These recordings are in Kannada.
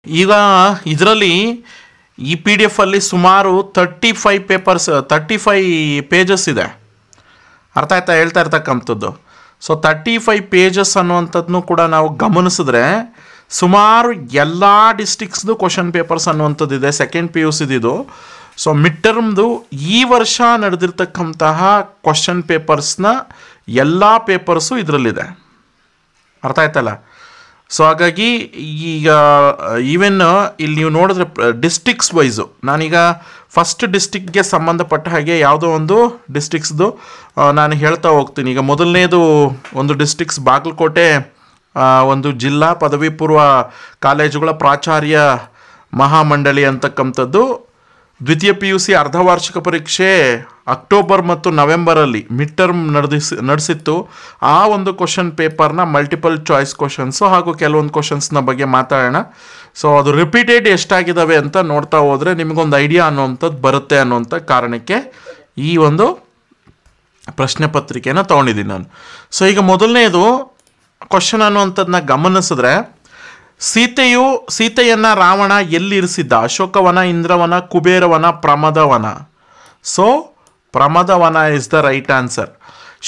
ಈಗ ಇದರಲ್ಲಿ ಈ PDF ಅಲ್ಲಿ ಸುಮಾರು 35 ಪೇಜಸ್ ಇದೆ. ಅರ್ಥ ಆಯ್ತಾ ಹೇಳ್ತಾ ಇರ್ತಕ್ಕಂಥದ್ದು. ಸೊ 35 ಪೇಜಸ್ ಅನ್ನುವಂಥದ್ದನ್ನು ಕೂಡ ನಾವು ಗಮನಿಸಿದ್ರೆ ಸುಮಾರು ಎಲ್ಲ ಡಿಸ್ಟ್ರಿಕ್ಸ್ದು ಕ್ವಶನ್ ಪೇಪರ್ಸ್ ಅನ್ನುವಂಥದ್ದಿದೆ. ಸೆಕೆಂಡ್ PUC ಇದು. ಸೊ ಮಿಡ್ ಟರ್ಮ್ದು ಈ ವರ್ಷ ನಡೆದಿರ್ತಕ್ಕಂತಹ ಕ್ವಶನ್ ಪೇಪರ್ಸ್ನ ಎಲ್ಲ ಪೇಪರ್ಸು ಇದರಲ್ಲಿದೆ. ಅರ್ಥ ಆಯ್ತಲ್ಲ. ಸೊ ಹಾಗಾಗಿ ಈಗ ಈವನ್ ಇಲ್ಲಿ ನೀವು ನೋಡಿದ್ರೆ ಡಿಸ್ಟ್ರಿಕ್ಸ್ ವೈಸು ನಾನೀಗ ಫಸ್ಟ್ ಡಿಸ್ಟ್ರಿಕ್ಗೆ ಸಂಬಂಧಪಟ್ಟ ಹಾಗೆ ಯಾವುದೋ ಒಂದು ಡಿಸ್ಟ್ರಿಕ್ಸ್ದು ನಾನು ಹೇಳ್ತಾ ಹೋಗ್ತೀನಿ. ಈಗ ಮೊದಲನೇದು ಒಂದು ಡಿಸ್ಟ್ರಿಕ್ಸ್ ಬಾಗಲಕೋಟೆ ಒಂದು ಜಿಲ್ಲಾ ಪದವಿ ಪೂರ್ವ ಕಾಲೇಜುಗಳ ಪ್ರಾಚಾರ್ಯ ಮಹಾಮಂಡಳಿ ಅಂತಕ್ಕಂಥದ್ದು. ದ್ವಿತೀಯ PUC ಅರ್ಧವಾರ್ಷಿಕ ಪರೀಕ್ಷೆ ಅಕ್ಟೋಬರ್ ಮತ್ತು ನವೆಂಬರಲ್ಲಿ ಮಿಡ್ ಟರ್ಮ್ ನಡೆಸಿತ್ತು. ಆ ಒಂದು ಕ್ವಶನ್ ಪೇಪರ್ನ ಮಲ್ಟಿಪಲ್ ಚಾಯ್ಸ್ ಕ್ವಶನ್ಸು ಹಾಗೂ ಕೆಲವೊಂದು ಕ್ವಶನ್ಸ್ನ ಬಗ್ಗೆ ಮಾತಾಡೋಣ. ಸೊ ಅದು ರಿಪೀಟೆಡ್ ಎಷ್ಟಾಗಿದ್ದಾವೆ ಅಂತ ನೋಡ್ತಾ ಹೋದರೆ ನಿಮಗೊಂದು ಐಡಿಯಾ ಅನ್ನುವಂಥದ್ದು ಬರುತ್ತೆ ಅನ್ನುವಂಥ ಕಾರಣಕ್ಕೆ ಈ ಒಂದು ಪ್ರಶ್ನೆ ಪತ್ರಿಕೆನ ತೊಗೊಂಡಿದ್ದೀನಿ ನಾನು. ಸೊ ಈಗ ಮೊದಲನೇದು ಕ್ವಶನ್ ಅನ್ನುವಂಥದ್ದನ್ನ ಗಮನಿಸಿದ್ರೆ, ಸೀತೆಯನ್ನು ರಾವಣ ಎಲ್ಲಿರಿಸಿದ್ದ? Ashokavana, Indravana, Kuberavana, Pramadavana. So Pramadavana is the right answer.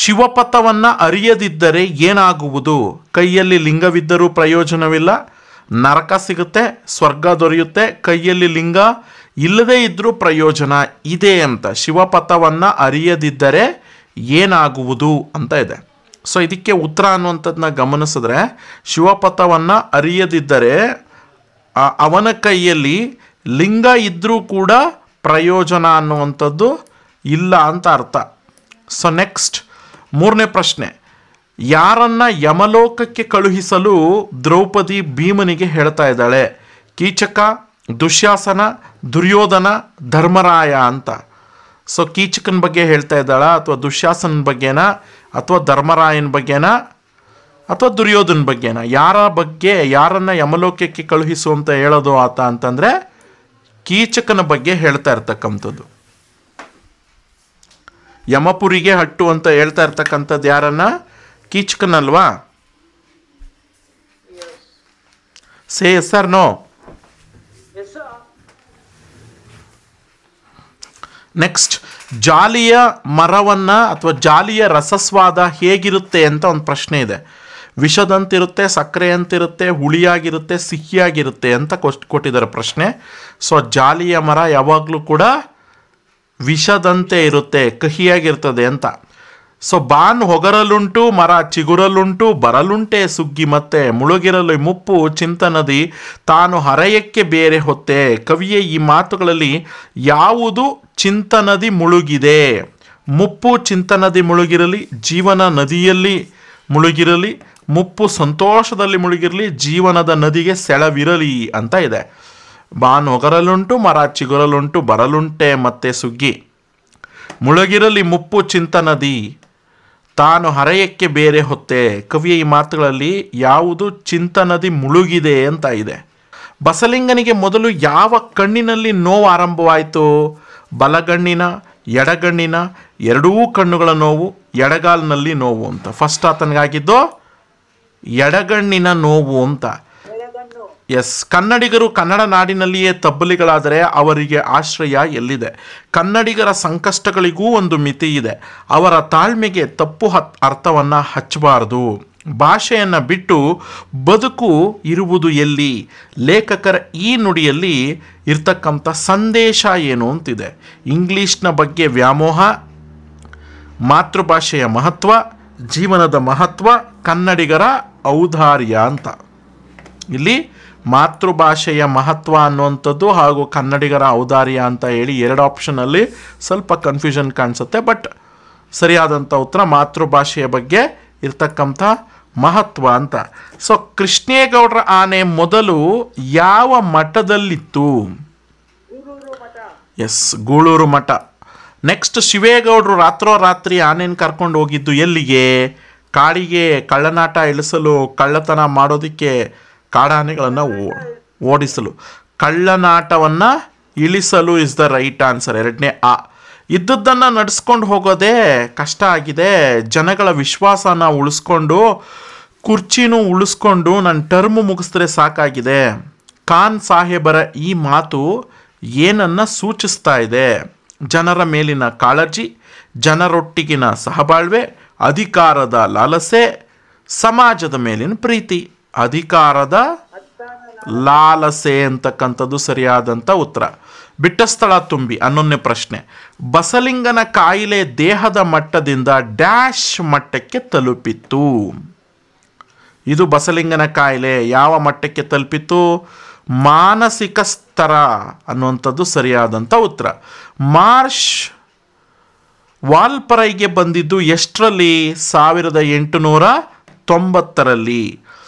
ಶಿವಪಥವನ್ನು ಅರಿಯದಿದ್ದರೆ ಏನಾಗುವುದು? ಕೈಯಲ್ಲಿ ಲಿಂಗವಿದ್ದರೂ ಪ್ರಯೋಜನವಿಲ್ಲ, ನರಕ ಸಿಗುತ್ತೆ, ಸ್ವರ್ಗ ದೊರೆಯುತ್ತೆ. ಕೈಯಲ್ಲಿ ಲಿಂಗ ಇಲ್ಲದೇ ಇದ್ದರೂ ಪ್ರಯೋಜನ ಇದೆ ಅಂತ. ಶಿವಪಥವನ್ನು ಅರಿಯದಿದ್ದರೆ ಏನಾಗುವುದು ಅಂತ ಇದೆ. ಸೊ ಇದಕ್ಕೆ ಉತ್ತರ ಅನ್ನುವಂಥದ್ದನ್ನ ಗಮನಿಸಿದ್ರೆ, ಶಿವಪಥವನ್ನು ಅರಿಯದಿದ್ದರೆ ಅವನ ಕೈಯಲ್ಲಿ ಲಿಂಗ ಇದ್ದರೂ ಕೂಡ ಪ್ರಯೋಜನ ಅನ್ನುವಂಥದ್ದು ಇಲ್ಲ ಅಂತ ಅರ್ಥ. ಸೊ ನೆಕ್ಸ್ಟ್ ಮೂರನೇ ಪ್ರಶ್ನೆ, ಯಾರನ್ನ ಯಮಲೋಕಕ್ಕೆ ಕಳುಹಿಸಲು ದ್ರೌಪದಿ ಭೀಮನಿಗೆ ಹೇಳ್ತಾ ಇದ್ದಾಳೆ? ಕೀಚಕ, ದುಶ್ಯಾಸನ, ದುರ್ಯೋಧನ, ಧರ್ಮರಾಯ ಅಂತ. ಸೊ ಕೀಚಕನ ಬಗ್ಗೆ ಹೇಳ್ತಾ ಇದ್ದಾಳ, ಅಥವಾ ದುಶ್ಯಾಸನ ಬಗ್ಗೆನಾ, ಅಥವಾ ಧರ್ಮರಾಯನ ಬಗ್ಗೆನಾ, ಅಥವಾ ದುರ್ಯೋಧನ ಬಗ್ಗೆನಾ? ಯಾರನ್ನ ಯಮಲೋಕಕ್ಕೆ ಕಳುಹಿಸು ಅಂತ ಹೇಳೋದು ಆತ ಅಂತಂದರೆ ಕೀಚಕನ ಬಗ್ಗೆ ಹೇಳ್ತಾ ಇರ್ತಕ್ಕಂಥದ್ದು. ಯಮಪುರಿಗೆ ಹಟ್ಟು ಅಂತ ಹೇಳ್ತಾ ಇರ್ತಕ್ಕಂಥದ್ದು ಯಾರನ್ನ? ಕೀಚಕನಲ್ವಾ? Say yes or no? Next, ಜಾಲಿಯ ಮರವನ್ನು ಅಥವಾ ಜಾಲಿಯ ರಸಸ್ವಾದ ಹೇಗಿರುತ್ತೆ ಅಂತ ಒಂದು ಪ್ರಶ್ನೆ ಇದೆ. ವಿಷದಂತಿರುತ್ತೆ, ಸಕ್ಕರೆ ಅಂತಿರುತ್ತೆ, ಹುಳಿಯಾಗಿರುತ್ತೆ, ಸಿಹಿಯಾಗಿರುತ್ತೆ ಅಂತ ಕೊಟ್ಟಿದ್ದಾರೆ ಪ್ರಶ್ನೆ. ಸೊ ಜಾಲಿಯ ಮರ ಯಾವಾಗಲೂ ಕೂಡ ವಿಷದಂತೆ ಇರುತ್ತೆ, ಕಹಿಯಾಗಿರ್ತದೆ ಅಂತ. ಸೊ ಬಾನ್ ಹೊಗರಲುಂಟು, ಮರ ಚಿಗುರಲುಂಟು, ಬರಲುಂಟೆ ಸುಗ್ಗಿ ಮತ್ತೆ, ಮುಳುಗಿರಲು ಮುಪ್ಪು ಚಿಂತನದಿ, ತಾನು ಹರೆಯಕ್ಕೆ ಬೇರೆ ಹೊತ್ತೆ. ಕವಿಯ ಈ ಮಾತುಗಳಲ್ಲಿ ಯಾವುದು ಚಿಂತನದಿ ಮುಳುಗಿದೆ? ಮುಪ್ಪು ಚಿಂತನದಿ ಮುಳುಗಿರಲಿ, ಜೀವನ ನದಿಯಲ್ಲಿ ಮುಳುಗಿರಲಿ, ಮುಪ್ಪು ಸಂತೋಷದಲ್ಲಿ ಮುಳುಗಿರಲಿ, ಜೀವನದ ನದಿಗೆ ಸೆಳವಿರಲಿ ಅಂತ ಇದೆ. ಬಾನ್ ಹೊಗರಲುಂಟು, ಮರ ಚಿಗುರಲುಂಟು, ಬರಲುಂಟೆ ಮತ್ತೆ ಸುಗ್ಗಿ, ಮುಳುಗಿರಲಿ ಮುಪ್ಪು ಚಿಂತನದಿ, ತಾನು ಹರೆಯಕ್ಕೆ ಬೇರೆ ಹೊತ್ತೆ. ಕವಿಯ ಈ ಮಾತುಗಳಲ್ಲಿ ಯಾವುದು ಚಿಂತನದಿ ಮುಳುಗಿದೆ ಅಂತ ಇದೆ. ಬಸಲಿಂಗನಿಗೆ ಮೊದಲು ಯಾವ ಕಣ್ಣಿನಲ್ಲಿ ನೋವು ಆರಂಭವಾಯಿತು? ಬಲಗಣ್ಣಿನ, ಎಡಗಣ್ಣಿನ, ಎರಡೂ ಕಣ್ಣುಗಳ ನೋವು, ಎಡಗಾಲಿನಲ್ಲಿ ನೋವು ಅಂತ. ಫಸ್ಟ್ ಆತನಿಗಾಗಿದ್ದು ಎಡಗಣ್ಣಿನ ನೋವು ಅಂತ. ಎಸ್, ಕನ್ನಡಿಗರು ಕನ್ನಡ ನಾಡಿನಲ್ಲಿಯೇ ತಬ್ಬಲಿಗಳಾದರೆ ಅವರಿಗೆ ಆಶ್ರಯ ಎಲ್ಲಿದೆ? ಕನ್ನಡಿಗರ ಸಂಕಷ್ಟಗಳಿಗೂ ಒಂದು ಮಿತಿ ಇದೆ. ಅವರ ತಾಳ್ಮೆಗೆ ತಪ್ಪು ಅರ್ಥವನ್ನು ಹಚ್ಚಬಾರದು. ಭಾಷೆಯನ್ನು ಬಿಟ್ಟು ಬದುಕು ಇರುವುದು ಎಲ್ಲಿ? ಲೇಖಕರ ಈ ನುಡಿಯಲ್ಲಿ ಇರ್ತಕ್ಕಂಥ ಸಂದೇಶ ಏನು ಅಂತಿದೆ. ಇಂಗ್ಲೀಷ್ನ ಬಗ್ಗೆ ವ್ಯಾಮೋಹ, ಮಾತೃಭಾಷೆಯ ಮಹತ್ವ, ಜೀವನದ ಮಹತ್ವ, ಕನ್ನಡಿಗರ ಔದಾರ್ಯ ಅಂತ. ಇಲ್ಲಿ ಮಾತೃಭಾಷೆಯ ಮಹತ್ವ ಅನ್ನುವಂಥದ್ದು ಹಾಗೂ ಕನ್ನಡಿಗರ ಔದಾರ್ಯ ಅಂತ ಹೇಳಿ ಎರಡು ಆಪ್ಷನಲ್ಲಿ ಸ್ವಲ್ಪ ಕನ್ಫ್ಯೂಷನ್ ಕಾಣಿಸುತ್ತೆ. ಬಟ್ ಸರಿಯಾದಂಥ ಉತ್ತರ ಮಾತೃಭಾಷೆಯ ಬಗ್ಗೆ ಇರ್ತಕ್ಕಂಥ ಮಹತ್ವ ಅಂತ. ಸೊ ಕೃಷ್ಣೇಗೌಡರ ಆನೆ ಮೊದಲು ಯಾವ ಮಠದಲ್ಲಿತ್ತು? ಎಸ್, ಗೂಳೂರು ಮಠ. ನೆಕ್ಸ್ಟ್, ಶಿವೇಗೌಡರು ರಾತ್ರೋರಾತ್ರಿ ಆನೆಯನ್ನು ಕರ್ಕೊಂಡು ಹೋಗಿದ್ದು ಎಲ್ಲಿಗೆ? ಕಾಡಿಗೆ ಕಳ್ಳನಾಟ ಇಳಿಸಲು, ಕಳ್ಳತನ ಮಾಡೋದಕ್ಕೆ, ಕಾಡಾನೆಗಳನ್ನು ಓಡಿಸಲು. ಕಳ್ಳನಾಟವನ್ನು ಇಳಿಸಲು ಇಸ್ ದ ರೈಟ್ ಆನ್ಸರ್, ಎರಡನೇ ಆ. ಇದ್ದದ್ದನ್ನು ನಡೆಸ್ಕೊಂಡು ಹೋಗೋದೇ ಕಷ್ಟ ಆಗಿದೆ. ಜನಗಳ ವಿಶ್ವಾಸನ ಉಳಿಸ್ಕೊಂಡು, ಕುರ್ಚಿನೂ ಉಳಿಸ್ಕೊಂಡು ನನ್ನ ಟರ್ಮ್ ಮುಗಿಸಿದ್ರೆ ಸಾಕಾಗಿದೆ. ಖಾನ್ ಸಾಹೇಬರ ಈ ಮಾತು ಏನನ್ನು ಸೂಚಿಸ್ತಾ ಇದೆ? ಜನರ ಮೇಲಿನ ಕಾಳಜಿ, ಜನರೊಟ್ಟಿಗಿನ ಸಹಬಾಳ್ವೆ, ಅಧಿಕಾರದ ಲಾಲಸೆ, ಸಮಾಜದ ಮೇಲಿನ ಪ್ರೀತಿ. ಅಧಿಕಾರದ ಲಾಲಸೆ ಅಂತಕ್ಕಂಥದ್ದು ಸರಿಯಾದಂಥ ಉತ್ತರ. ಬಿಟ್ಟ ಸ್ಥಳ ತುಂಬಿ 11ನೇ ಪ್ರಶ್ನೆ. ಬಸಲಿಂಗನ ಕಾಯಿಲೆ ದೇಹದ ಮಟ್ಟದಿಂದ ಡ್ಯಾಶ್ ಮಟ್ಟಕ್ಕೆ ತಲುಪಿತ್ತು. ಇದು ಬಸಲಿಂಗನ ಕಾಯಿಲೆ ಯಾವ ಮಟ್ಟಕ್ಕೆ ತಲುಪಿತು? ಮಾನಸಿಕ ಸ್ತರ ಅನ್ನುವಂಥದ್ದು ಸರಿಯಾದಂಥ ಉತ್ತರ. ಮಾರ್ಷ್ ವಾಲ್ಪರೈಗೆ ಬಂದಿದ್ದು ಎಷ್ಟರಲ್ಲಿ? 1890ರಲ್ಲಿ.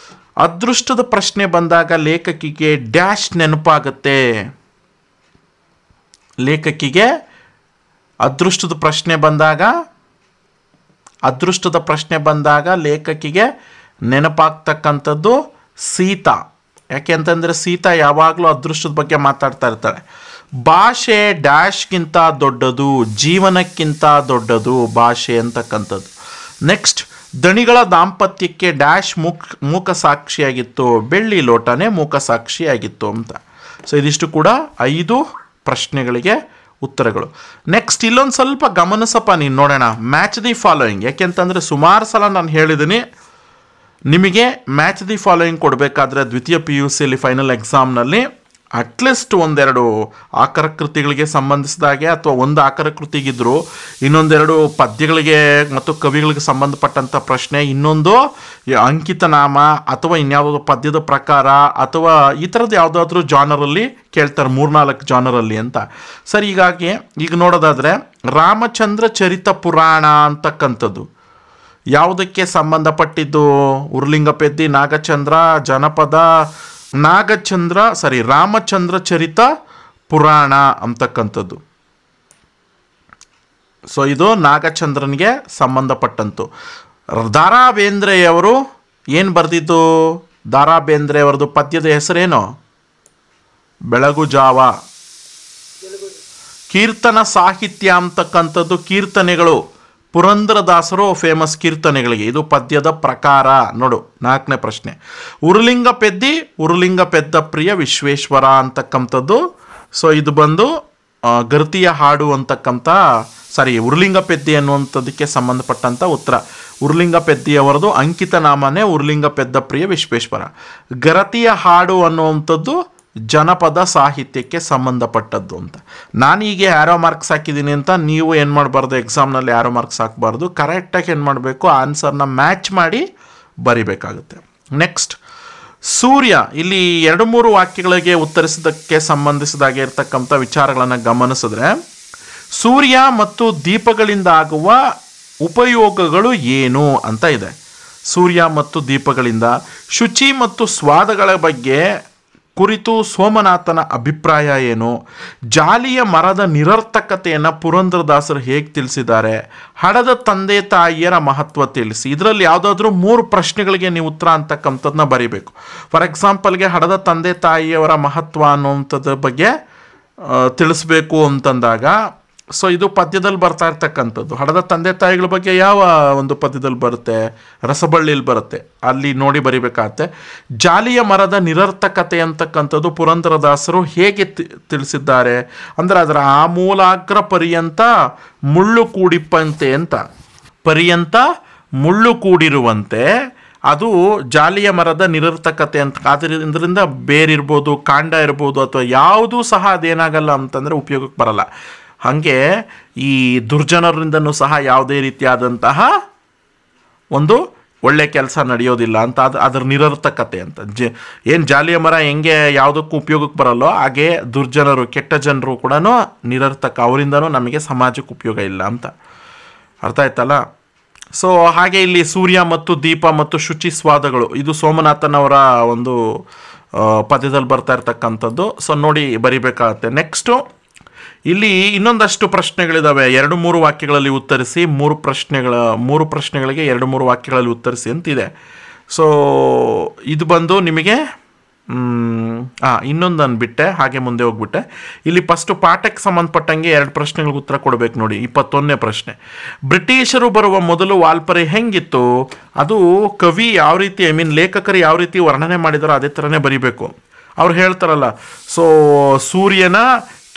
ಅದೃಷ್ಟದ ಪ್ರಶ್ನೆ ಬಂದಾಗ ಲೇಖಕಿಗೆ ಡ್ಯಾಶ್ ನೆನಪಾಗುತ್ತೆ. ಲೇಖಕಿಗೆ ಅದೃಷ್ಟದ ಪ್ರಶ್ನೆ ಬಂದಾಗ ಲೇಖಕಿಗೆ ನೆನಪಾಗ್ತಕ್ಕಂಥದ್ದು ಸೀತಾ. ಯಾಕೆ ಅಂತಂದರೆ ಸೀತಾ ಯಾವಾಗಲೂ ಅದೃಷ್ಟದ ಬಗ್ಗೆ ಮಾತಾಡ್ತಾ ಇರ್ತಾಳೆ. ಭಾಷೆ ಡ್ಯಾಶ್ಗಿಂತ ದೊಡ್ಡದು, ಜೀವನಕ್ಕಿಂತ ದೊಡ್ಡದು ಭಾಷೆ ಅಂತಕ್ಕಂಥದ್ದು. ನೆಕ್ಸ್ಟ್, ದಣಿಗಳ ದಾಂಪತ್ಯಕ್ಕೆ ಡ್ಯಾಶ್ ಮೂಕ ಸಾಕ್ಷಿಯಾಗಿತ್ತು, ಬೆಳ್ಳಿ ಲೋಟನೇ ಮೂಕ ಸಾಕ್ಷಿಯಾಗಿತ್ತು ಅಂತ. ಸೊ ಇದಿಷ್ಟು ಕೂಡ 5 ಪ್ರಶ್ನೆಗಳಿಗೆ ಉತ್ತರಗಳು. ನೆಕ್ಸ್ಟ್ ಇಲ್ಲೊಂದು ಸ್ವಲ್ಪ ಗಮನಿಸಪ್ಪ ನೀನು, ನೋಡೋಣ. Match the following. ಯಾಕೆಂತಂದರೆ ಸುಮಾರು ಸಲ ನಾನು ಹೇಳಿದ್ದೀನಿ ನಿಮಗೆ ಮ್ಯಾಚ್ ದಿ ಫಾಲೋಯಿಂಗ್ ಕೊಡಬೇಕಾದ್ರೆ ದ್ವಿತೀಯ PUCಯಲ್ಲಿ ಫೈನಲ್ ಎಕ್ಸಾಮ್ನಲ್ಲಿ ಅಟ್ಲೀಸ್ಟ್ ಒಂದೆರಡು ಆಕರಕೃತಿಗಳಿಗೆ ಸಂಬಂಧಿಸಿದಾಗೆ ಅಥವಾ ಒಂದು ಆಕರಕೃತಿಗಿದ್ರು ಇನ್ನೊಂದೆರಡು ಪದ್ಯಗಳಿಗೆ ಮತ್ತು ಕವಿಗಳಿಗೆ ಸಂಬಂಧಪಟ್ಟಂಥ ಪ್ರಶ್ನೆ, ಇನ್ನೊಂದು ಅಂಕಿತ ನಾಮ ಅಥವಾ ಇನ್ಯಾವುದೋ ಪದ್ಯದ ಪ್ರಕಾರ ಅಥವಾ ಈ ಥರದ್ದು ಯಾವುದಾದ್ರೂ ಜಾನರಲ್ಲಿ ಕೇಳ್ತಾರೆ, 3-4 ಜಾನರಲ್ಲಿ ಅಂತ. ಸರಿ, ಹೀಗಾಗಿ ಈಗ ನೋಡೋದಾದರೆ ರಾಮಚಂದ್ರ ಚರಿತ ಪುರಾಣ ಅಂತಕ್ಕಂಥದ್ದು ಯಾವುದಕ್ಕೆ ಸಂಬಂಧಪಟ್ಟಿದ್ದು? ಉರುಲಿಂಗಪೆದ್ದಿ, ನಾಗಚಂದ್ರ, ಜನಪದ, ರಾಮಚಂದ್ರ ಚರಿತ ಪುರಾಣ ಅಂತಕ್ಕಂಥದ್ದು. ಸೊ ಇದು ನಾಗಚಂದ್ರನಿಗೆ ಸಂಬಂಧಪಟ್ಟಂತು. ದಾರಾ ಬೇಂದ್ರೆಯವರು ಏನು ಬರೆದಿದ್ದು? ದಾರಾ ಬೇಂದ್ರೆಯವರದು ಪದ್ಯದ ಹೆಸರೇನು? ಬೆಳಗು ಜಾವ. ಕೀರ್ತನ ಸಾಹಿತ್ಯ ಅಂತಕ್ಕಂಥದ್ದು ಕೀರ್ತನೆಗಳು. ಪುರಂದರದಾಸರು ಫೇಮಸ್ ಕೀರ್ತನೆಗಳಿಗೆ. ಇದು ಪದ್ಯದ ಪ್ರಕಾರ. ನೋಡು 4ನೇ ಪ್ರಶ್ನೆ. ಉರುಲಿಂಗ ಪೆದ್ದ ಪ್ರಿಯ ವಿಶ್ವೇಶ್ವರ ಅಂತಕ್ಕಂಥದ್ದು. ಸೊ ಇದು ಬಂದು ಗರ್ತಿಯ ಹಾಡು ಅಂತಕ್ಕಂಥ ಉರುಲಿಂಗ ಪೆದ್ದಿ ಅನ್ನುವಂಥದ್ದಕ್ಕೆ ಸಂಬಂಧಪಟ್ಟಂಥ ಉತ್ತರ. ಉರುಲಿಂಗ ಪೆದ್ದಿಯವರದು ಅಂಕಿತ ನಾಮನೇ ಉರುಲಿಂಗ ಪೆದ್ದ ಪ್ರಿಯ ವಿಶ್ವೇಶ್ವರ. ಗರತಿಯ ಹಾಡು ಅನ್ನುವಂಥದ್ದು ಜನಪದ ಸಾಹಿತ್ಯಕ್ಕೆ ಸಂಬಂಧಪಟ್ಟದ್ದು ಅಂತ. ನಾನೀಗ ಆ್ಯರೋ ಮಾರ್ಕ್ಸ್ ಹಾಕಿದ್ದೀನಿ ಅಂತ ನೀವು ಏನು ಮಾಡಬಾರ್ದು, ಎಕ್ಸಾಮ್ನಲ್ಲಿ ಆ್ಯರೋ ಮಾರ್ಕ್ಸ್ ಹಾಕಬಾರ್ದು. ಕರೆಕ್ಟಾಗಿ ಏನು ಮಾಡಬೇಕು, ಆನ್ಸರ್ನ ಮ್ಯಾಚ್ ಮಾಡಿ ಬರಿಬೇಕಾಗುತ್ತೆ. ನೆಕ್ಸ್ಟ್, ಸೂರ್ಯ. ಇಲ್ಲಿ 2-3 ವಾಕ್ಯಗಳಿಗೆ ಉತ್ತರಿಸಿದ್ದಕ್ಕೆ ಸಂಬಂಧಿಸಿದಾಗೆ ಇರತಕ್ಕಂಥ ವಿಚಾರಗಳನ್ನು ಗಮನಿಸಿದ್ರೆ, ಸೂರ್ಯ ಮತ್ತು ದೀಪಗಳಿಂದ ಆಗುವ ಉಪಯೋಗಗಳು ಏನು ಅಂತ ಇದೆ. ಸೂರ್ಯ ಮತ್ತು ದೀಪಗಳಿಂದ ಶುಚಿ ಮತ್ತು ಸ್ವಾದಗಳ ಬಗ್ಗೆ ಕುರಿತು ಸೋಮನಾಥನ ಅಭಿಪ್ರಾಯ ಏನು? ಜಾಲಿಯ ಮರದ ನಿರರ್ಥಕತೆಯನ್ನು ಪುರಂದರದಾಸರು ಹೇಗೆ ತಿಳಿಸಿದ್ದಾರೆ? ಹಡದ ತಂದೆ ತಾಯಿಯರ ಮಹತ್ವ ತಿಳಿಸಿ. ಇದರಲ್ಲಿ ಯಾವುದಾದ್ರೂ 3 ಪ್ರಶ್ನೆಗಳಿಗೆ ನೀವು ಉತ್ತರ ಅಂತಕ್ಕಂಥದ್ದನ್ನ ಬರೀಬೇಕು. ಫಾರ್ ಎಕ್ಸಾಂಪಲ್ಗೆ ಹಡದ ತಂದೆ ತಾಯಿಯವರ ಮಹತ್ವ ಅನ್ನುವಂಥದ್ರ ಬಗ್ಗೆ ತಿಳಿಸ್ಬೇಕು ಅಂತಂದಾಗ, ಸೊ ಇದು ಪದ್ಯದಲ್ಲಿ ಬರ್ತಾ ಇರ್ತಕ್ಕಂಥದ್ದು. ಹಡದ ತಂದೆ ತಾಯಿಗಳ ಬಗ್ಗೆ ಯಾವ ಒಂದು ಪದ್ಯದಲ್ಲಿ ಬರುತ್ತೆ? ರಸಬಳ್ಳಿಲಿ ಬರುತ್ತೆ, ಅಲ್ಲಿ ನೋಡಿ ಬರಿಬೇಕಾಗತ್ತೆ. ಜಾಲಿಯ ಮರದ ನಿರರ್ಥಕತೆ ಅಂತಕ್ಕಂಥದ್ದು ಪುರಂದರದಾಸರು ಹೇಗೆ ತಿಳಿಸಿದ್ದಾರೆ ಅಂದರೆ, ಅದರ ಆಮೂಲಾಗ್ರ ಪರ್ಯಂತ ಮುಳ್ಳು ಕೂಡಿಪ್ಪಂತೆ ಅಂತ, ಪರ್ಯಂತ ಮುಳ್ಳು ಕೂಡಿರುವಂತೆ ಅದು ಜಾಲಿಯ ಮರದ ನಿರರ್ಥಕತೆ ಅಂತ. ಅದರಿಂದ ಬೇರಿರ್ಬೋದು, ಕಾಂಡ ಇರ್ಬೋದು, ಅಥವಾ ಯಾವುದೂ ಸಹ ಅದೇನಾಗಲ್ಲ ಅಂತಂದರೆ ಉಪಯೋಗಕ್ಕೆ ಬರಲ್ಲ. ಹಾಗೆ ಈ ದುರ್ಜನರಿಂದನೂ ಸಹ ಯಾವುದೇ ರೀತಿಯಾದಂತಹ ಒಂದು ಒಳ್ಳೆ ಕೆಲಸ ನಡೆಯೋದಿಲ್ಲ ಅಂತ. ಅದರ ನಿರರ್ಥಕತೆ ಅಂತ. ಏನು ಜಾಲಿಯ ಮರ ಹೆಂಗೆ ಯಾವುದಕ್ಕೂ ಉಪಯೋಗಕ್ಕೆ ಬರಲ್ಲೋ ಹಾಗೆ ದುರ್ಜನರು, ಕೆಟ್ಟ ಜನರು ಕೂಡ ನಿರರ್ಥಕ, ಅವರಿಂದನೂ ನಮಗೆ ಸಮಾಜಕ್ಕೆ ಉಪಯೋಗ ಇಲ್ಲ ಅಂತ. ಅರ್ಥ ಆಯ್ತಲ್ಲ? ಸೊ ಹಾಗೆ ಇಲ್ಲಿ ಸೂರ್ಯ ಮತ್ತು ದೀಪ ಮತ್ತು ಶುಚಿ ಸ್ವಾದಗಳು, ಇದು ಸೋಮನಾಥನವರ ಒಂದು ಪದ್ಯದಲ್ಲಿ ಬರ್ತಾ ಇರ್ತಕ್ಕಂಥದ್ದು. ಸೊ ನೋಡಿ ಬರಿಬೇಕಾಗತ್ತೆ. ನೆಕ್ಸ್ಟು ಇಲ್ಲಿ ಇನ್ನೊಂದಷ್ಟು ಪ್ರಶ್ನೆಗಳಿದ್ದಾವೆ. 2-3 ವಾಕ್ಯಗಳಲ್ಲಿ ಉತ್ತರಿಸಿ, 3 ಪ್ರಶ್ನೆಗಳಿಗೆ 2-3 ವಾಕ್ಯಗಳಲ್ಲಿ ಉತ್ತರಿಸಿ ಅಂತಿದೆ. ಸೊ ಇದು ಬಂದು ನಿಮಗೆ ಇನ್ನೊಂದನ್ನು ಬಿಟ್ಟೆ, ಹಾಗೆ ಮುಂದೆ ಹೋಗ್ಬಿಟ್ಟೆ. ಇಲ್ಲಿ ಫಸ್ಟು ಪಾಠಕ್ಕೆ ಸಂಬಂಧಪಟ್ಟಂಗೆ 2 ಪ್ರಶ್ನೆಗಳಿಗೆ ಉತ್ತರ ಕೊಡಬೇಕು ನೋಡಿ. 21ನೇ ಪ್ರಶ್ನೆ. ಬ್ರಿಟಿಷರು ಬರುವ ಮೊದಲು ವಾಲ್ಪರೆ ಹೆಂಗಿತ್ತು? ಅದು ಕವಿ ಯಾವ ರೀತಿ, ಲೇಖಕರು ಯಾವ ರೀತಿ ವರ್ಣನೆ ಮಾಡಿದಾರೋ ಅದೇ ಥರನೇ ಬರೀಬೇಕು. ಅವ್ರು ಹೇಳ್ತಾರಲ್ಲ, ಸೊ ಸೂರ್ಯನ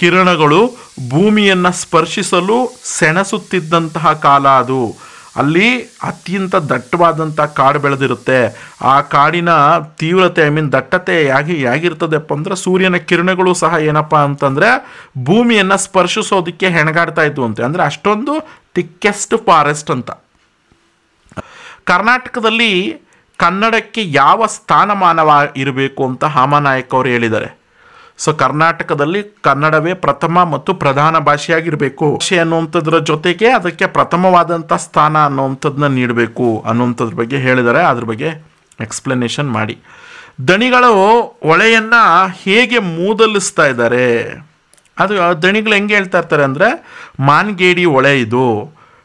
ಕಿರಣಗಳು ಭೂಮಿಯನ್ನು ಸ್ಪರ್ಶಿಸಲು ಸೆಣಸುತ್ತಿದ್ದಂತಹ ಕಾಲ ಅದು. ಅಲ್ಲಿ ಅತ್ಯಂತ ದಟ್ಟವಾದಂಥ ಕಾಡು ಬೆಳೆದಿರುತ್ತೆ. ಆ ಕಾಡಿನ ತೀವ್ರತೆ ದಟ್ಟತೆ ಹೇಗಿರ್ತದಪ್ಪ ಅಂದ್ರೆ ಸೂರ್ಯನ ಕಿರಣಗಳು ಸಹ ಏನಪ್ಪ ಅಂತಂದರೆ ಭೂಮಿಯನ್ನು ಸ್ಪರ್ಶಿಸೋದಕ್ಕೆ ಹೆಣಗಾಡ್ತಾ ಇದ್ವು ಅಂತೆ. ಅಂದರೆ ಅಷ್ಟೊಂದು ಥಿಕ್ಕೆಸ್ಟ್ ಫಾರೆಸ್ಟ್ ಅಂತ. ಕರ್ನಾಟಕದಲ್ಲಿ ಕನ್ನಡಕ್ಕೆ ಯಾವ ಸ್ಥಾನಮಾನವ ಇರಬೇಕು ಅಂತ ಹಾಮಾನಾಯಕ್ ಅವರು ಹೇಳಿದ್ದಾರೆ. ಸೊ ಕರ್ನಾಟಕದಲ್ಲಿ ಕನ್ನಡವೇ ಪ್ರಥಮ ಮತ್ತು ಪ್ರಧಾನ ಭಾಷೆಯಾಗಿರಬೇಕು. ಭಾಷೆ ಅನ್ನುವಂಥದ್ರ ಜೊತೆಗೆ ಅದಕ್ಕೆ ಪ್ರಥಮವಾದಂಥ ಸ್ಥಾನ ಅನ್ನುವಂಥದ್ದನ್ನ ನೀಡಬೇಕು ಅನ್ನುವಂಥದ್ರ ಬಗ್ಗೆ ಹೇಳಿದ್ದಾರೆ. ಅದ್ರ ಬಗ್ಗೆ ಎಕ್ಸ್ಪ್ಲನೇಷನ್ ಮಾಡಿ. ದಣಿಗಳು ಹೊಳೆಯನ್ನು ಹೇಗೆ ಮೂದಲಿಸ್ತಾ ಇದ್ದಾರೆ? ಅದು ದಣಿಗಳು ಹೆಂಗೆ ಹೇಳ್ತಾ ಇರ್ತಾರೆ ಅಂದರೆ, ಮಾನ್ಗೇಡಿ ಹೊಳೆ ಇದು,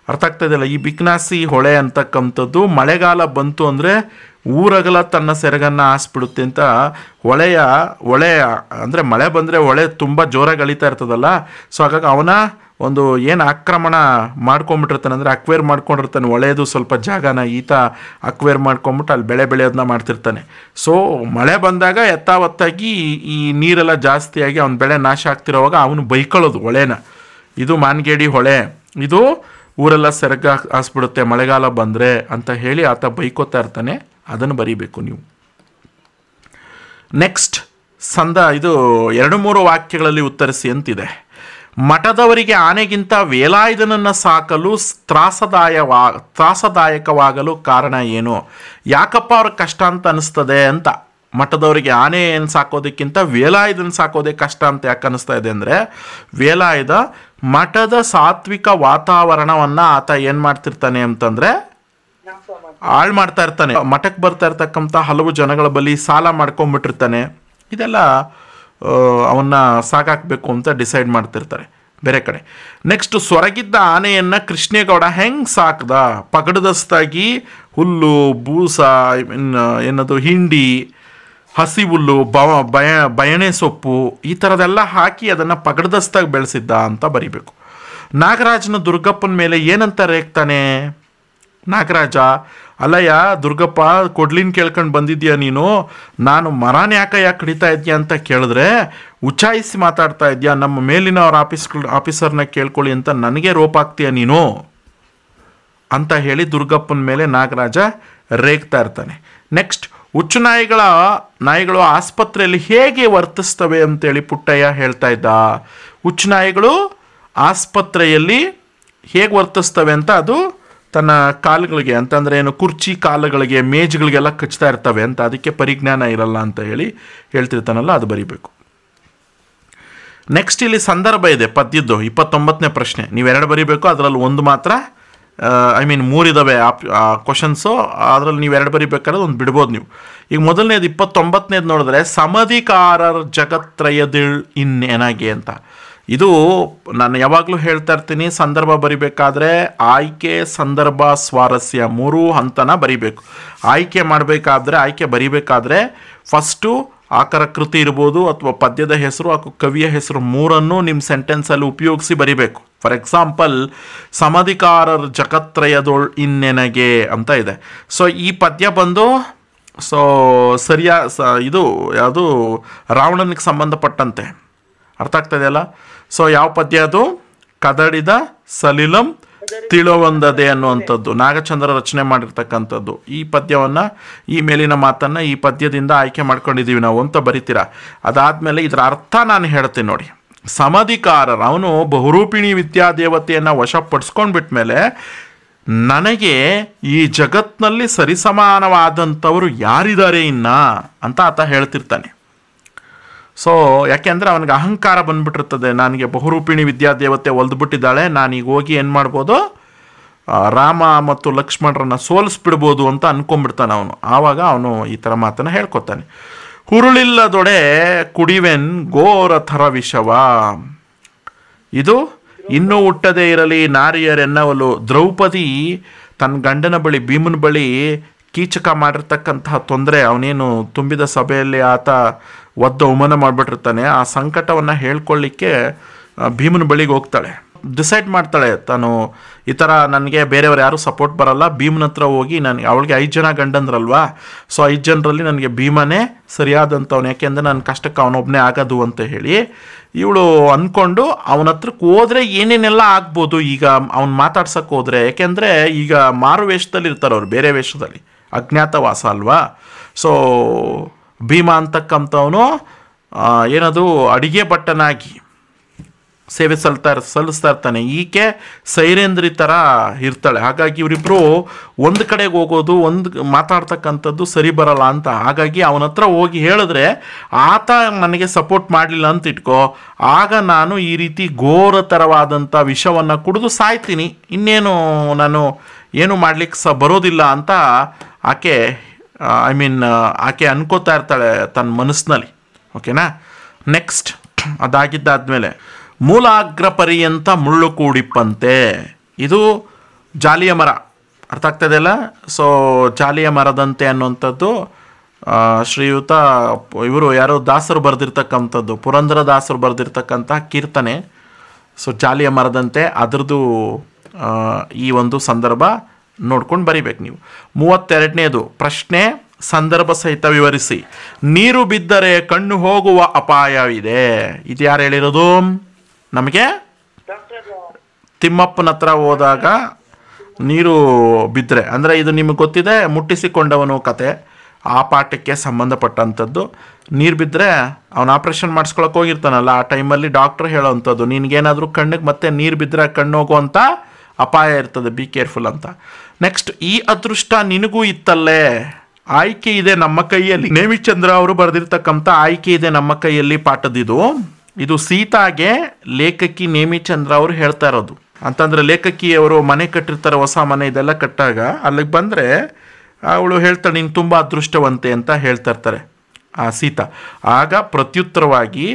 ಅರ್ಥ ಆಗ್ತಾ ಇದೆಯಲ್ಲ, ಈ ಬಿಕ್ನಾಸಿ ಹೊಳೆ ಅಂತಕ್ಕಂಥದ್ದು ಮಳೆಗಾಲ ಬಂತು ಅಂದರೆ ಊರಗಲ ತನ್ನ ಸೆರಗನ್ನು ಹಾಸ್ಬಿಡುತ್ತೆ ಅಂತ. ಹೊಳೆ ಅಂದರೆ ಮಳೆ ಬಂದರೆ ಹೊಳೆ ತುಂಬ ಜೋರಾಗಿ ಅಳಿತಾ ಇರ್ತದಲ್ಲ, ಸೊ ಹಾಗಾಗಿ ಅವನ ಒಂದು ಏನು ಆಕ್ರಮಣ ಮಾಡ್ಕೊಂಬಿಟ್ಟಿರ್ತಾನೆ ಅಂದರೆ ಅಕ್ವೇರ್ ಮಾಡ್ಕೊಂಡಿರ್ತಾನೆ, ಹೊಳೆದು ಸ್ವಲ್ಪ ಜಾಗನ ಈತ ಅಕ್ವೇರ್ ಮಾಡ್ಕೊಂಬಿಟ್ಟು ಅಲ್ಲಿ ಬೆಳೆಯೋದನ್ನ ಮಾಡ್ತಿರ್ತಾನೆ. ಸೊ ಮಳೆ ಬಂದಾಗ ಯಥಾವತ್ತಾಗಿ ಈ ನೀರೆಲ್ಲ ಜಾಸ್ತಿಯಾಗಿ ಅವನ ಬೆಳೆ ನಾಶ ಆಗ್ತಿರೋವಾಗ ಅವನು ಬೈಕೊಳ್ಳೋದು ಹೊಳೆನ, ಇದು ಮಾನ್ಗೇಡಿ ಹೊಳೆ, ಇದು ಊರೆಲ್ಲ ಸೆರಗ ಹಾಸ್ಬಿಡುತ್ತೆ ಮಳೆಗಾಲ ಬಂದರೆ ಅಂತ ಹೇಳಿ ಆತ ಬೈಕೋತಾ ಇರ್ತಾನೆ. ಅದನ್ನು ಬರೀಬೇಕು ನೀವು. ನೆಕ್ಸ್ಟ್ ಇದು 2-3 ವಾಕ್ಯಗಳಲ್ಲಿ ಉತ್ತರಿಸಿ ಅಂತಿದೆ. ಮಠದವರಿಗೆ ಆನೆಗಿಂತ ವೇಲಾಯುಧನನ್ನು ಸಾಕಲು ತ್ರಾಸದಾಯಕವಾಗಲು ಕಾರಣ ಏನು? ಯಾಕಪ್ಪ ಅವ್ರಿಗೆ ಕಷ್ಟ ಅಂತ ಅನಿಸ್ತದೆ ಅಂತ. ಮಠದವರಿಗೆ ಆನೆಯನ್ನು ಸಾಕೋದಕ್ಕಿಂತ ವೇಲಾಯುಧನ ಸಾಕೋದೇ ಕಷ್ಟ ಅಂತ ಯಾಕೆ ಅನ್ನಿಸ್ತಾ ಇದೆ ಅಂದರೆ, ವೇಲಾಯುಧ ಮಠದ ಸಾತ್ವಿಕ ವಾತಾವರಣವನ್ನು ಆತ ಏನು ಮಾಡ್ತಿರ್ತಾನೆ ಅಂತಂದರೆ ಹಾಳು ಮಾಡ್ತಾ ಇರ್ತಾನೆ. ಮಠಕ್ಕೆ ಬರ್ತಾ ಇರ್ತಕ್ಕಂಥ ಹಲವು ಜನಗಳ ಬಳಿ ಸಾಲ ಮಾಡ್ಕೊಂಡ್ಬಿಟ್ಟಿರ್ತಾನೆ. ಇದೆಲ್ಲ ಅವನ್ನ ಸಾಕಾಕಬೇಕು ಅಂತ ಡಿಸೈಡ್ ಮಾಡ್ತಿರ್ತಾರೆ ಬೇರೆ ಕಡೆ. ನೆಕ್ಸ್ಟ್, ಸೊರಗಿದ್ದ ಆನೆಯನ್ನು ಕೃಷ್ಣೇಗೌಡ ಹೆಂಗೆ ಸಾಕ್ದ? ಪಗಡದಸ್ತಾಗಿ ಹುಲ್ಲು, ಬೂಸ, ಏನದು ಹಿಂಡಿ, ಹಸಿ ಹುಲ್ಲು, ಬಯಣೆ ಸೊಪ್ಪು ಈ ಥರದೆಲ್ಲ ಹಾಕಿ ಅದನ್ನು ಪಗಡದಸ್ತಾಗಿ ಬೆಳೆಸಿದ್ದ ಅಂತ ಬರಿಬೇಕು. ನಾಗರಾಜನ ದುರ್ಗಪ್ಪನ ಮೇಲೆ ಏನಂತ ರೇಗ್ತಾನೆ? ನಾಗರಾಜ, ಅಲ್ಲಯ್ಯ ದುರ್ಗಪ್ಪ, ಕೊಡ್ಲಿನ ಕೇಳ್ಕೊಂಡು ಬಂದಿದ್ಯಾ ನೀನು, ನಾನು ಮರಾನ ಯಾಕೆ ಕಡಿತಾ ಇದ್ಯಾ ಅಂತ ಕೇಳಿದ್ರೆ ಉಚ್ಚಾಯಿಸಿ ಮಾತಾಡ್ತಾ ಇದ್ಯಾ, ನಮ್ಮ ಮೇಲಿನವ್ರ ಆಫೀಸರ್ನ ಕೇಳ್ಕೊಳ್ಳಿ ಅಂತ ನನಗೆ ರೋಪ್ ಆಗ್ತೀಯ ನೀನು ಅಂತ ಹೇಳಿ ದುರ್ಗಪ್ಪನ ಮೇಲೆ ನಾಗರಾಜ ರೇಗ್ತಾ ಇರ್ತಾನೆ. ನೆಕ್ಸ್ಟ್, ಹುಚ್ಚು ನಾಯಿಗಳು ಆಸ್ಪತ್ರೆಯಲ್ಲಿ ಹೇಗೆ ವರ್ತಿಸ್ತವೆ ಅಂತೇಳಿ ಪುಟ್ಟಯ್ಯ ಹೇಳ್ತಾ ಇದ್ದ. ಹುಚ್ಚು ನಾಯಿಗಳು ಆಸ್ಪತ್ರೆಯಲ್ಲಿ ಹೇಗೆ ವರ್ತಿಸ್ತವೆ ಅಂತ ಅದು ತನ್ನ ಕಾಲುಗಳಿಗೆ ಅಂತಂದರೆ ಏನು, ಕುರ್ಚಿ ಕಾಲುಗಳಿಗೆ ಮೇಜುಗಳಿಗೆಲ್ಲ ಕಚ್ತಾ ಇರ್ತವೆ ಅಂತ, ಅದಕ್ಕೆ ಪರಿಜ್ಞಾನ ಇರಲ್ಲ ಅಂತ ಹೇಳ್ತಿರ್ತಾನಲ್ಲ, ಅದು ಬರೀಬೇಕು. ನೆಕ್ಸ್ಟ್ ಇಲ್ಲಿ ಸಂದರ್ಭ ಇದೆ ಪದ್ಯದ್ದು 29ನೇ ಪ್ರಶ್ನೆ. ನೀವು 2 ಬರೀಬೇಕು, ಅದರಲ್ಲಿ ಒಂದು ಮಾತ್ರ 3 ಇದ್ದಾವೆ ಕ್ವಶನ್ಸು, ಅದರಲ್ಲಿ ನೀವು 2 ಬರೀಬೇಕಾದ್ರೆ ಒಂದು ಬಿಡ್ಬೋದು ನೀವು. ಈಗ ಮೊದಲನೇದು 29ನೇದು ನೋಡಿದ್ರೆ, ಸಮಧಿಕಾರರ ಜಗತ್ರಯದಿಳ್ ಇನ್ನೇನಾಗೆ ಅಂತ. ಇದು ನಾನು ಯಾವಾಗಲೂ ಹೇಳ್ತಾ ಇರ್ತೀನಿ, ಸಂದರ್ಭ ಬರಿಬೇಕಾದ್ರೆ ಆಯ್ಕೆ, ಸಂದರ್ಭ, ಸ್ವಾರಸ್ಯ 3 ಹಂತನ ಬರಿಬೇಕು. ಆಯ್ಕೆ ಬರಿಬೇಕಾದ್ರೆ ಫಸ್ಟು ಆಕರ ಕೃತಿ ಇರ್ಬೋದು ಅಥವಾ ಪದ್ಯದ ಹೆಸರು ಅಥವಾ ಕವಿಯ ಹೆಸರು 3 ನಿಮ್ಮ ಸೆಂಟೆನ್ಸಲ್ಲಿ ಉಪಯೋಗಿಸಿ ಬರಿಬೇಕು. ಫಾರ್ ಎಕ್ಸಾಂಪಲ್, ಸಮಧಿಕಾರರ ಜಗತ್ರಯದೊಳ್ ಇನ್ನೆನಗೆ ಅಂತ ಇದೆ. ಸೊ ಈ ಪದ್ಯ ಬಂದು ಇದು ಯಾವುದು ರಾವಣನಿಗೆ ಸಂಬಂಧಪಟ್ಟಂತೆ, ಅರ್ಥ ಆಗ್ತಾ ಇದೆಯಲ್ಲ. ಸೊ ಯಾವ ಪದ್ಯ ಅದು? ಕದಡಿದ ಸಲಿಲಂ ತಿಳುವಂದದೆ ಅನ್ನುವಂಥದ್ದು, ನಾಗಚಂದ್ರ ರಚನೆ ಮಾಡಿರ್ತಕ್ಕಂಥದ್ದು. ಈ ಪದ್ಯವನ್ನು, ಈ ಮೇಲಿನ ಮಾತನ್ನು ಈ ಪದ್ಯದಿಂದ ಆಯ್ಕೆ ಮಾಡ್ಕೊಂಡಿದ್ದೀವಿ ನಾವು ಅಂತ ಬರಿತೀರಾ. ಅದಾದಮೇಲೆ ಇದರ ಅರ್ಥ ನಾನು ಹೇಳ್ತೀನಿ ನೋಡಿ. ಸಮಧಿಕಾರರು, ಅವನು ಬಹುರೂಪಿಣಿ ವಿದ್ಯಾದೇವತೆಯನ್ನು ವಶಪಡಿಸ್ಕೊಂಡ್ಬಿಟ್ಮೇಲೆ ನನಗೆ ಈ ಜಗತ್ನಲ್ಲಿ ಸರಿಸಮಾನವಾದಂಥವರು ಯಾರಿದ್ದಾರೆ ಅಂತ ಆತ ಹೇಳ್ತಿರ್ತಾನೆ. ಸೊ ಯಾಕೆಂದರೆ ಅವನಿಗೆ ಅಹಂಕಾರ ಬಂದ್ಬಿಟ್ಟಿರ್ತದೆ, ನನಗೆ ಬಹುರೂಪಿಣಿ ವಿದ್ಯಾದೇವತೆ ಒಲ್ದುಬಿಟ್ಟಿದ್ದಾಳೆ, ನಾನೀಗ ಹೋಗಿ ಏನು ಮಾಡ್ಬೋದು, ರಾಮ ಮತ್ತು ಲಕ್ಷ್ಮಣರನ್ನು ಸೋಲಿಸ್ಬಿಡ್ಬೋದು ಅಂತ ಅಂದ್ಕೊಂಡ್ಬಿಡ್ತಾನೆ ಅವನು. ಆವಾಗ ಅವನು ಈ ಥರ ಮಾತನ್ನು ಹೇಳ್ಕೊತಾನೆ. ಹುರುಳಿಲ್ಲದೊಡೆ ಕುಡಿವೆನ್ ಘೋರ ಥರ ವಿಷವ. ಇದು ಇನ್ನೂ ಹುಟ್ಟದೇ ಇರಲಿ ನಾರಿಯರೆನ್ನವಲು. ದ್ರೌಪದಿ ತನ್ನ ಗಂಡನ ಬಳಿ, ಭೀಮನ ಬಳಿ ಕೀಚಕ ಮಾಡಿರ್ತಕ್ಕಂತಹ ತೊಂದರೆ, ಅವನೇನು ತುಂಬಿದ ಸಭೆಯಲ್ಲಿ ಆತ ಒದ್ದು ಅವಮಾನ ಮಾಡಿಬಿಟ್ಟಿರ್ತಾನೆ, ಆ ಸಂಕಟವನ್ನು ಹೇಳ್ಕೊಳ್ಳಿಕ್ಕೆ ಭೀಮನ ಬಳಿಗೆ ಹೋಗ್ತಾಳೆ. ಡಿಸೈಡ್ ಮಾಡ್ತಾಳೆ ತಾನು ಈ ಥರ ನನಗೆ ಬೇರೆಯವ್ರು ಯಾರೂ ಸಪೋರ್ಟ್ ಬರಲ್ಲ, ಭೀಮನ ಹತ್ರ ಹೋಗಿ ನನಗೆ, ಅವಳಿಗೆ 5 ಜನ ಗಂಡಂದ್ರಲ್ವಾ, ಸೊ 5 ಜನರಲ್ಲಿ ನನಗೆ ಭೀಮನೇ ಸರಿಯಾದಂಥವ್ನು, ಯಾಕೆಂದರೆ ನನ್ನ ಕಷ್ಟಕ್ಕೆ ಅವನೊಬ್ಬನೇ ಆಗೋದು ಅಂತ ಹೇಳಿ ಇವಳು ಅಂದ್ಕೊಂಡು ಅವನ ಹತ್ರಕ್ಕೆ ಹೋದರೆ ಏನೇನೆಲ್ಲ ಆಗ್ಬೋದು. ಈಗ ಅವ್ನು ಮಾತಾಡ್ಸೋಕ್ಕೆ ಹೋದರೆ, ಯಾಕೆಂದರೆ ಈಗ ಮಾರು ವೇಷದಲ್ಲಿ ಇರ್ತಾರೆ ಅವ್ರು, ಬೇರೆ ವೇಷದಲ್ಲಿ, ಅಜ್ಞಾತವಾಸ ಅಲ್ವಾ. ಸೊ ಭೀಮ ಅಂತಕ್ಕಂಥವನು ಏನದು ಅಡಿಗೆ ಭಟ್ಟನಾಗಿ ಸೇವೆ ಸಲ್ಲಿಸ್ತಾ ಇರ್ತಾನೆ. ಈಕೆ ಸೈರೇಂದ್ರಿ ಥರ ಇರ್ತಾಳೆ. ಹಾಗಾಗಿ ಇವರಿಬ್ಬರು ಒಂದು ಕಡೆಗೆ ಹೋಗೋದು, ಒಂದು ಮಾತಾಡ್ತಕ್ಕಂಥದ್ದು ಸರಿ ಬರಲ್ಲ ಅಂತ. ಹಾಗಾಗಿ ಅವನ ಹತ್ರ ಹೋಗಿ ಹೇಳಿದ್ರೆ ಆತ ನನಗೆ ಸಪೋರ್ಟ್ ಮಾಡಲಿಲ್ಲ ಅಂತ ಇಟ್ಕೋ, ಆಗ ನಾನು ಈ ರೀತಿ ಘೋರತರವಾದಂಥ ವಿಷವನ್ನು ಕುಡಿದು ಸಾಯ್ತೀನಿ, ಇನ್ನೇನು ನಾನು ಏನು ಮಾಡಲಿಕ್ಕೆ ಬರೋದಿಲ್ಲ ಅಂತ ಆಕೆ ಆಕೆ ಅನ್ಕೋತಾ ಇರ್ತಾಳೆ ತನ್ನ ಮನಸ್ಸಿನಲ್ಲಿ. ಓಕೆನಾ. ನೆಕ್ಸ್ಟ್ ಅದಾಗಿದ್ದಾದಮೇಲೆ ಮೂಲಾಗ್ರ ಪರ್ಯಂತ ಮುಳ್ಳು ಕೂಡಿಪ್ಪಂತೆ, ಇದು ಜಾಲಿಯ ಮರ, ಅರ್ಥ ಆಗ್ತದೆಯಲ್ಲ. ಸೊ ಜಾಲಿಯ ಮರದಂತೆ ಅನ್ನುವಂಥದ್ದು ಶ್ರೀಯುತ ಇವರು ಯಾರೋ ದಾಸರು ಬರೆದಿರ್ತಕ್ಕಂಥದ್ದು, ಪುರಂದರ ದಾಸರು ಬರೆದಿರ್ತಕ್ಕಂಥ ಕೀರ್ತನೆ. ಸೊ ಜಾಲಿಯ ಮರದಂತೆ ಅದರದ್ದು ಈ ಒಂದು ಸಂದರ್ಭ ನೋಡ್ಕೊಂಡು ಬರಿಬೇಕು ನೀವು. 32ನೇದು ಪ್ರಶ್ನೆ ಸಂದರ್ಭ ಸಹಿತ ವಿವರಿಸಿ. ನೀರು ಬಿದ್ದರೆ ಕಣ್ಣು ಹೋಗುವ ಅಪಾಯವಿದೆ. ಇದು ಯಾರು ಹೇಳಿರೋದು? ನಮಗೆ ತಿಮ್ಮಪ್ಪನ ಹತ್ರ ಹೋದಾಗ ನೀರು ಬಿದ್ದರೆ, ಅಂದರೆ ಇದು ನಿಮಗೆ ಗೊತ್ತಿದೆ, ಮುಟ್ಟಿಸಿಕೊಂಡವನು ಕತೆ, ಆ ಪಾಠಕ್ಕೆ ಸಂಬಂಧಪಟ್ಟಂಥದ್ದು. ನೀರು ಬಿದ್ದರೆ ಅವನು ಆಪ್ರೇಷನ್ ಮಾಡಿಸ್ಕೊಳಕ್ಕೆ ಹೋಗಿರ್ತಾನಲ್ಲ, ಆ ಟೈಮಲ್ಲಿ ಡಾಕ್ಟ್ರ್ ಹೇಳೋವಂಥದ್ದು, ನಿನಗೇನಾದರೂ ಕಣ್ಣಿಗೆ ಮತ್ತೆ ನೀರು ಬಿದ್ದರೆ ಕಣ್ಣು ಹೋಗುವಂಥ ಅಪಾಯ ಇರ್ತದೆ, ಬಿ ಕೇರ್ಫುಲ್ ಅಂತ. ನೆಕ್ಸ್ಟ್, ಈ ಅದೃಷ್ಟ ನಿನಗೂ ಇತ್ತಲ್ಲೇ, ಆಯ್ಕೆ ಇದೆ ನಮ್ಮ ಕೈಯಲ್ಲಿ. ನೇಮಿಚಂದ್ರ ಅವರು ಬರೆದಿರ್ತಕ್ಕಂಥ ಆಯ್ಕೆ ಇದೆ ನಮ್ಮ ಕೈಯಲ್ಲಿ ಪಾಠದಿದು. ಇದು ಸೀತಾಗೆ ಲೇಖಕಿ ನೇಮಿಚಂದ್ರ ಅವರು ಹೇಳ್ತಾ ಇರೋದು. ಅಂತಂದರೆ ಲೇಖಕಿಯವರು ಮನೆ ಕಟ್ಟಿರ್ತಾರೆ, ಹೊಸ ಮನೆ ಇದೆಲ್ಲ ಕಟ್ಟಾಗ ಅಲ್ಲಿಗೆ ಬಂದರೆ ಅವಳು ಹೇಳ್ತಾಳೆ ನೀನು ತುಂಬ ಅದೃಷ್ಟವಂತೆ ಅಂತ ಹೇಳ್ತಾ ಇರ್ತಾರೆ ಆ ಸೀತಾ. ಆಗ ಪ್ರತ್ಯುತ್ತರವಾಗಿ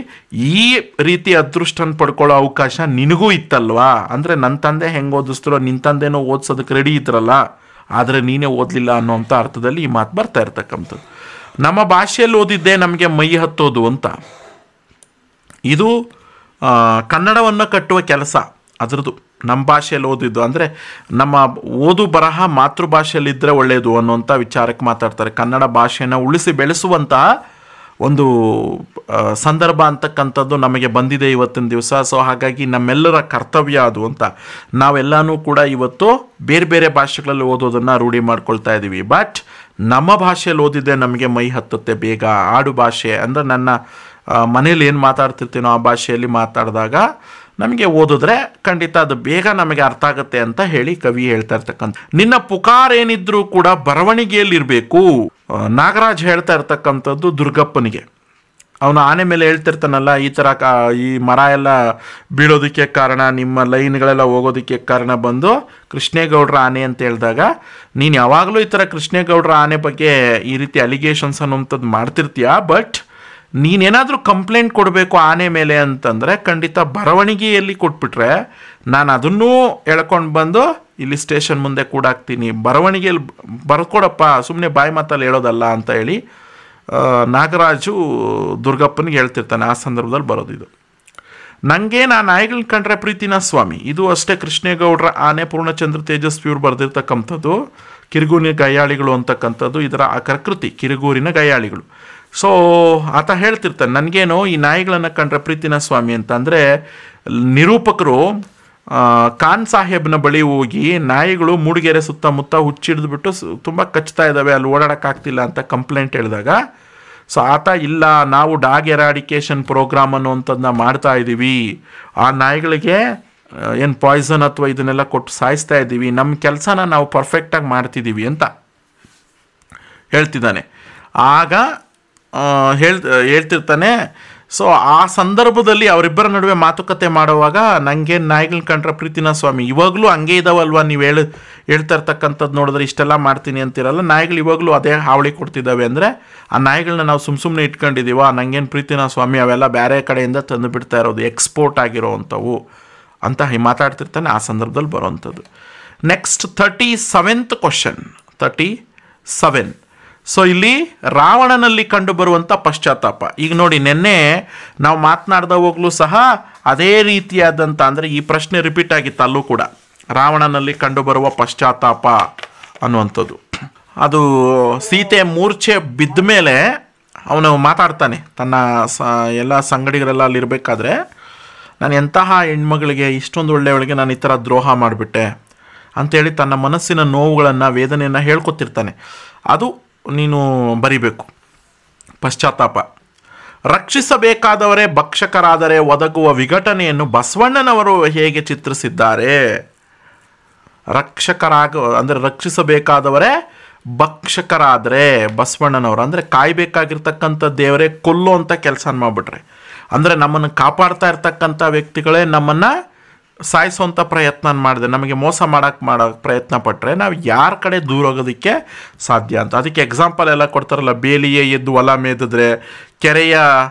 ಈ ರೀತಿ ಅದೃಷ್ಟನ ಪಡ್ಕೊಳ್ಳೋ ಅವಕಾಶ ನಿನಗೂ ಇತ್ತಲ್ವಾ, ಅಂದರೆ ನನ್ನ ತಂದೆ ಹೆಂಗೆ ಓದಿಸ್ತಿರೋ ನಿನ್ನ ತಂದೆನೂ ಓದಿಸೋದಕ್ಕೆ ರೆಡಿ ಇದ್ರಲ್ಲ, ಆದರೆ ನೀನೇ ಓದಲಿಲ್ಲ ಅನ್ನೋಂಥ ಅರ್ಥದಲ್ಲಿ ಈ ಮಾತು ಬರ್ತಾ ಇರ್ತಕ್ಕಂಥದ್ದು. ನಮ್ಮ ಭಾಷೆಯಲ್ಲಿ ಓದಿದ್ದೇ ನಮಗೆ ಮೈ ಹತ್ತೋದು ಅಂತ. ಇದು ಕನ್ನಡವನ್ನು ಕಟ್ಟುವ ಕೆಲಸ ಅದರದ್ದು, ನಮ್ಮ ಭಾಷೆಯಲ್ಲಿ ಓದಿದ್ದು. ಅಂದರೆ ನಮ್ಮ ಓದು ಬರಹ ಮಾತೃಭಾಷೆಯಲ್ಲಿದ್ದರೆ ಒಳ್ಳೆಯದು ಅನ್ನೋಂಥ ವಿಚಾರಕ್ಕೆ ಮಾತಾಡ್ತಾರೆ. ಕನ್ನಡ ಭಾಷೆಯನ್ನು ಉಳಿಸಿ ಬೆಳೆಸುವಂತಹ ಒಂದು ಸಂದರ್ಭ ಅಂತಕ್ಕಂಥದ್ದು ನಮಗೆ ಬಂದಿದೆ ಇವತ್ತಿನ ದಿವಸ. ಸೊ ಹಾಗಾಗಿ ನಮ್ಮೆಲ್ಲರ ಕರ್ತವ್ಯ ಅದು ಅಂತ ನಾವೆಲ್ಲನೂ ಕೂಡ ಇವತ್ತು ಬೇರೆ ಬೇರೆ ಭಾಷೆಗಳಲ್ಲಿ ಓದೋದನ್ನು ರೂಢಿ ಮಾಡ್ಕೊಳ್ತಾ ಇದ್ದೀವಿ. ಬಟ್ ನಮ್ಮ ಭಾಷೆಯಲ್ಲಿ ಓದಿದ್ದೆ ನಮಗೆ ಮೈ ಹತ್ತುತ್ತೆ ಬೇಗ. ಆಡು ಭಾಷೆ ಅಂದರೆ ನನ್ನ ಮನೇಲಿ ಏನು ಮಾತಾಡ್ತಿರ್ತೀನೋ ಆ ಭಾಷೆಯಲ್ಲಿ ಮಾತಾಡಿದಾಗ ನಮಗೆ ಓದಿದ್ರೆ ಖಂಡಿತ ಅದು ಬೇಗ ನಮಗೆ ಅರ್ಥ ಆಗುತ್ತೆ ಅಂತ ಹೇಳಿ ಕವಿ ಹೇಳ್ತಾ ಇರ್ತಕ್ಕಂಥ. ನಿನ್ನ ಪುಕಾರ್ ಏನಿದ್ರೂ ಕೂಡ ಬರವಣಿಗೆಯಲ್ಲಿರಬೇಕು. ನಾಗರಾಜ್ ಹೇಳ್ತಾ ಇರ್ತಕ್ಕಂಥದ್ದು ದುರ್ಗಪ್ಪನಿಗೆ. ಅವನು ಆನೆ ಮೇಲೆ ಹೇಳ್ತಿರ್ತಾನಲ್ಲ, ಈ ಥರ ಈ ಮರ ಎಲ್ಲ ಬೀಳೋದಕ್ಕೆ ಕಾರಣ, ನಿಮ್ಮ ಲೈನ್ಗಳೆಲ್ಲ ಹೋಗೋದಕ್ಕೆ ಕಾರಣ ಬಂದು ಕೃಷ್ಣೇಗೌಡರ ಆನೆ ಅಂತ ಹೇಳಿದಾಗ, ನೀನು ಯಾವಾಗಲೂ ಈ ಥರ ಕೃಷ್ಣೇಗೌಡರ ಆನೆ ಬಗ್ಗೆ ಈ ರೀತಿ ಅಲಿಗೇಷನ್ಸ್ ಅನ್ನುವಂಥದ್ದು ಮಾಡ್ತಿರ್ತೀಯ, ಬಟ್ ನೀನೇನಾದರೂ ಕಂಪ್ಲೇಂಟ್ ಕೊಡಬೇಕು ಆನೆ ಮೇಲೆ ಅಂತಂದರೆ ಖಂಡಿತ ಬರವಣಿಗೆಯಲ್ಲಿ ಕೊಟ್ಬಿಟ್ರೆ ನಾನು ಅದನ್ನೂ ಎಳ್ಕೊಂಡು ಬಂದು ಇಲ್ಲಿ ಸ್ಟೇಷನ್ ಮುಂದೆ ಕೂಡಾಕ್ತೀನಿ, ಬರವಣಿಗೆಯಲ್ಲಿ ಬರ್ಕೊಡಪ್ಪ, ಸುಮ್ಮನೆ ಬಾಯಿ ಮಾತಲ್ಲಿ ಹೇಳೋದಲ್ಲ ಅಂತ ಹೇಳಿ ನಾಗರಾಜು ದುರ್ಗಪ್ಪನಿಗೆ ಹೇಳ್ತಿರ್ತಾನೆ. ಆ ಸಂದರ್ಭದಲ್ಲಿ ಬರೋದಿದು. ನನಗೆ ನಾನು ನಾಯಿಗಳನ್ನ ಕಂಡ್ರೆ ಪ್ರೀತಿನ ಸ್ವಾಮಿ, ಇದು ಅಷ್ಟೇ ಕೃಷ್ಣೇಗೌಡರ ಆನೆ, ಪೂರ್ಣಚಂದ್ರ ತೇಜಸ್ವಿ ಇವ್ರು ಬರೆದಿರ್ತಕ್ಕಂಥದ್ದು. ಕಿರುಗೂರಿನ ಗಯ್ಯಾಳಿಗಳು ಅಂತಕ್ಕಂಥದ್ದು ಇದರ ಕೃತಿ, ಕಿರುಗೂರಿನ ಗಯ್ಯಾಳಿಗಳು. ಸೊ ಆತ ಹೇಳ್ತಿರ್ತಾನೆ, ನನಗೇನೋ ಈ ನಾಯಿಗಳನ್ನು ಕಂಡ್ರೆ ಪ್ರೀತಿನ ಸ್ವಾಮಿ ಅಂತ. ಅಂದರೆ ನಿರೂಪಕರು ಖಾನ್ ಸಾಹೇಬ್ನ ಬಳಿ ಹೋಗಿ ನಾಯಿಗಳು ಮೂಡಿಗೆರೆ ಸುತ್ತಮುತ್ತ ಹುಚ್ಚಿಡಿದ್ಬಿಟ್ಟು ತುಂಬ ಕಚ್ತಾ ಇದ್ದಾವೆ, ಅಲ್ಲಿ ಓಡಾಡೋಕ್ಕಾಗ್ತಿಲ್ಲ ಅಂತ ಕಂಪ್ಲೇಂಟ್ ಹೇಳಿದಾಗ, ಸೊ ಆತ ಇಲ್ಲ, ನಾವು ಡಾಗ್ ಎರಾಡಿಕೇಷನ್ ಪ್ರೋಗ್ರಾಮ್ ಅನ್ನುವಂಥದ್ದನ್ನ ಮಾಡ್ತಾ ಇದ್ದೀವಿ, ಆ ನಾಯಿಗಳಿಗೆ ಏನು ಪಾಯ್ಸನ್ ಅಥವಾ ಇದನ್ನೆಲ್ಲ ಕೊಟ್ಟು ಸಾಯಿಸ್ತಾ ಇದ್ದೀವಿ, ನಮ್ಮ ಕೆಲಸನ ನಾವು ಪರ್ಫೆಕ್ಟಾಗಿ ಮಾಡ್ತಿದ್ದೀವಿ ಅಂತ ಹೇಳ್ತಿದ್ದಾನೆ. ಆಗ ಹೇಳ್ತಿರ್ತಾನೆ. ಸೊ ಆ ಸಂದರ್ಭದಲ್ಲಿ ಅವರಿಬ್ಬರ ನಡುವೆ ಮಾತುಕತೆ ಮಾಡುವಾಗ, ನನಗೆ ನಾಯಿಗಳನ್ನ ಕಂಡ್ರೆ ಪ್ರೀತಿನ ಸ್ವಾಮಿ, ಇವಾಗಲೂ ಹಂಗೆ ಇದಾವಲ್ವ, ನೀವು ಹೇಳ್ತಾ ಇರ್ತಕ್ಕಂಥದ್ದು ನೋಡಿದ್ರೆ ಇಷ್ಟೆಲ್ಲ ಮಾಡ್ತೀನಿ ಅಂತಿರಲ್ಲ, ನಾಯಿಗಳು ಇವಾಗಲೂ ಅದೇ ಹಾವಳಿ ಕೊಡ್ತಿದ್ದಾವೆ, ಅಂದರೆ ಆ ನಾಯಿಗಳನ್ನ ನಾವು ಸುಮ್ಮನೆ ಇಟ್ಕೊಂಡಿದ್ದೀವ, ನನಗೇನು ಪ್ರೀತಿನ ಸ್ವಾಮಿ, ಅವೆಲ್ಲ ಬೇರೆ ಕಡೆಯಿಂದ ತಂದು ಬಿಡ್ತಾ ಇರೋದು, ಎಕ್ಸ್ಪೋರ್ಟ್ ಆಗಿರೋವಂಥವು ಅಂತ ಮಾತಾಡ್ತಿರ್ತಾನೆ. ಆ ಸಂದರ್ಭದಲ್ಲಿ ಬರೋವಂಥದ್ದು. Next 37th question. 37. ಸೊ ಇಲ್ಲಿ ರಾವಣನಲ್ಲಿ ಕಂಡುಬರುವಂಥ ಪಶ್ಚಾತ್ತಾಪ. ಈಗ ನೋಡಿ, ನಿನ್ನೆ ನಾವು ಮಾತನಾಡ್ದವಾಗಲೂ ಸಹ ಅದೇ ರೀತಿಯಾದಂಥ, ಅಂದರೆ ಈ ಪ್ರಶ್ನೆ ರಿಪೀಟ್ ಆಗಿತ್ತು ಅಲ್ಲೂ ಕೂಡ, ರಾವಣನಲ್ಲಿ ಕಂಡುಬರುವ ಪಶ್ಚಾತ್ತಾಪ ಅನ್ನುವಂಥದ್ದು. ಅದು ಸೀತೆ ಮೂರ್ಛೆ ಬಿದ್ದ ಮೇಲೆ ಅವನು ಮಾತಾಡ್ತಾನೆ ತನ್ನ ಎಲ್ಲ ಸಂಗಡಿಗರೆಲ್ಲ ಅಲ್ಲಿರಬೇಕಾದ್ರೆ, ನಾನು ಎಂತಹ ಹೆಣ್ಮಗಳಿಗೆ, ಇಷ್ಟೊಂದು ಒಳ್ಳೆಯವಳಿಗೆ ನಾನು ಈ ಥರ ದ್ರೋಹ ಮಾಡಿಬಿಟ್ಟೆ ಅಂಥೇಳಿ ತನ್ನ ಮನಸ್ಸಿನ ನೋವುಗಳನ್ನು, ವೇದನೆಯನ್ನು ಹೇಳ್ಕೊತಿರ್ತಾನೆ. ಅದು ನೀನು ಬರಿಬೇಕು, ಪಶ್ಚಾತ್ತಾಪ. ರಕ್ಷಿಸಬೇಕಾದವರೇ ಭಕ್ಷಕರಾದರೆ ಒದಗುವ ವಿಘಟನೆಯನ್ನು ಬಸವಣ್ಣನವರು ಹೇಗೆ ಚಿತ್ರಿಸಿದ್ದಾರೆ? ಅಂದರೆ ರಕ್ಷಿಸಬೇಕಾದವರೇ ಭಕ್ಷಕರಾದರೆ ಬಸವಣ್ಣನವರು, ಅಂದರೆ ಕಾಯಬೇಕಾಗಿರ್ತಕ್ಕಂಥ ದೇವರೇ ಕೊಲ್ಲೋ ಅಂತ ಕೆಲಸ ಮಾಡಿಬಿಟ್ರೆ, ಅಂದರೆ ನಮ್ಮನ್ನು ಕಾಪಾಡ್ತಾ ಇರ್ತಕ್ಕಂಥ ವ್ಯಕ್ತಿಗಳೇ ನಮ್ಮನ್ನು ಸಾಯಿಸೋಂಥ ಪ್ರಯತ್ನ ಮಾಡಿದೆ, ನಮಗೆ ಮೋಸ ಮಾಡೋ ಪ್ರಯತ್ನ ಪಟ್ಟರೆ ನಾವು ಯಾರ ಕಡೆ ದೂರ ಹೋಗೋದಕ್ಕೆ ಸಾಧ್ಯ ಅಂತ. ಅದಕ್ಕೆ ಎಕ್ಸಾಂಪಲ್ ಎಲ್ಲ ಕೊಡ್ತಾರಲ್ಲ, ಬೇಲಿಯೇ ಎದ್ದು ಹೊಲ ಮೇದಿದ್ರೆ, ಕೆರೆಯ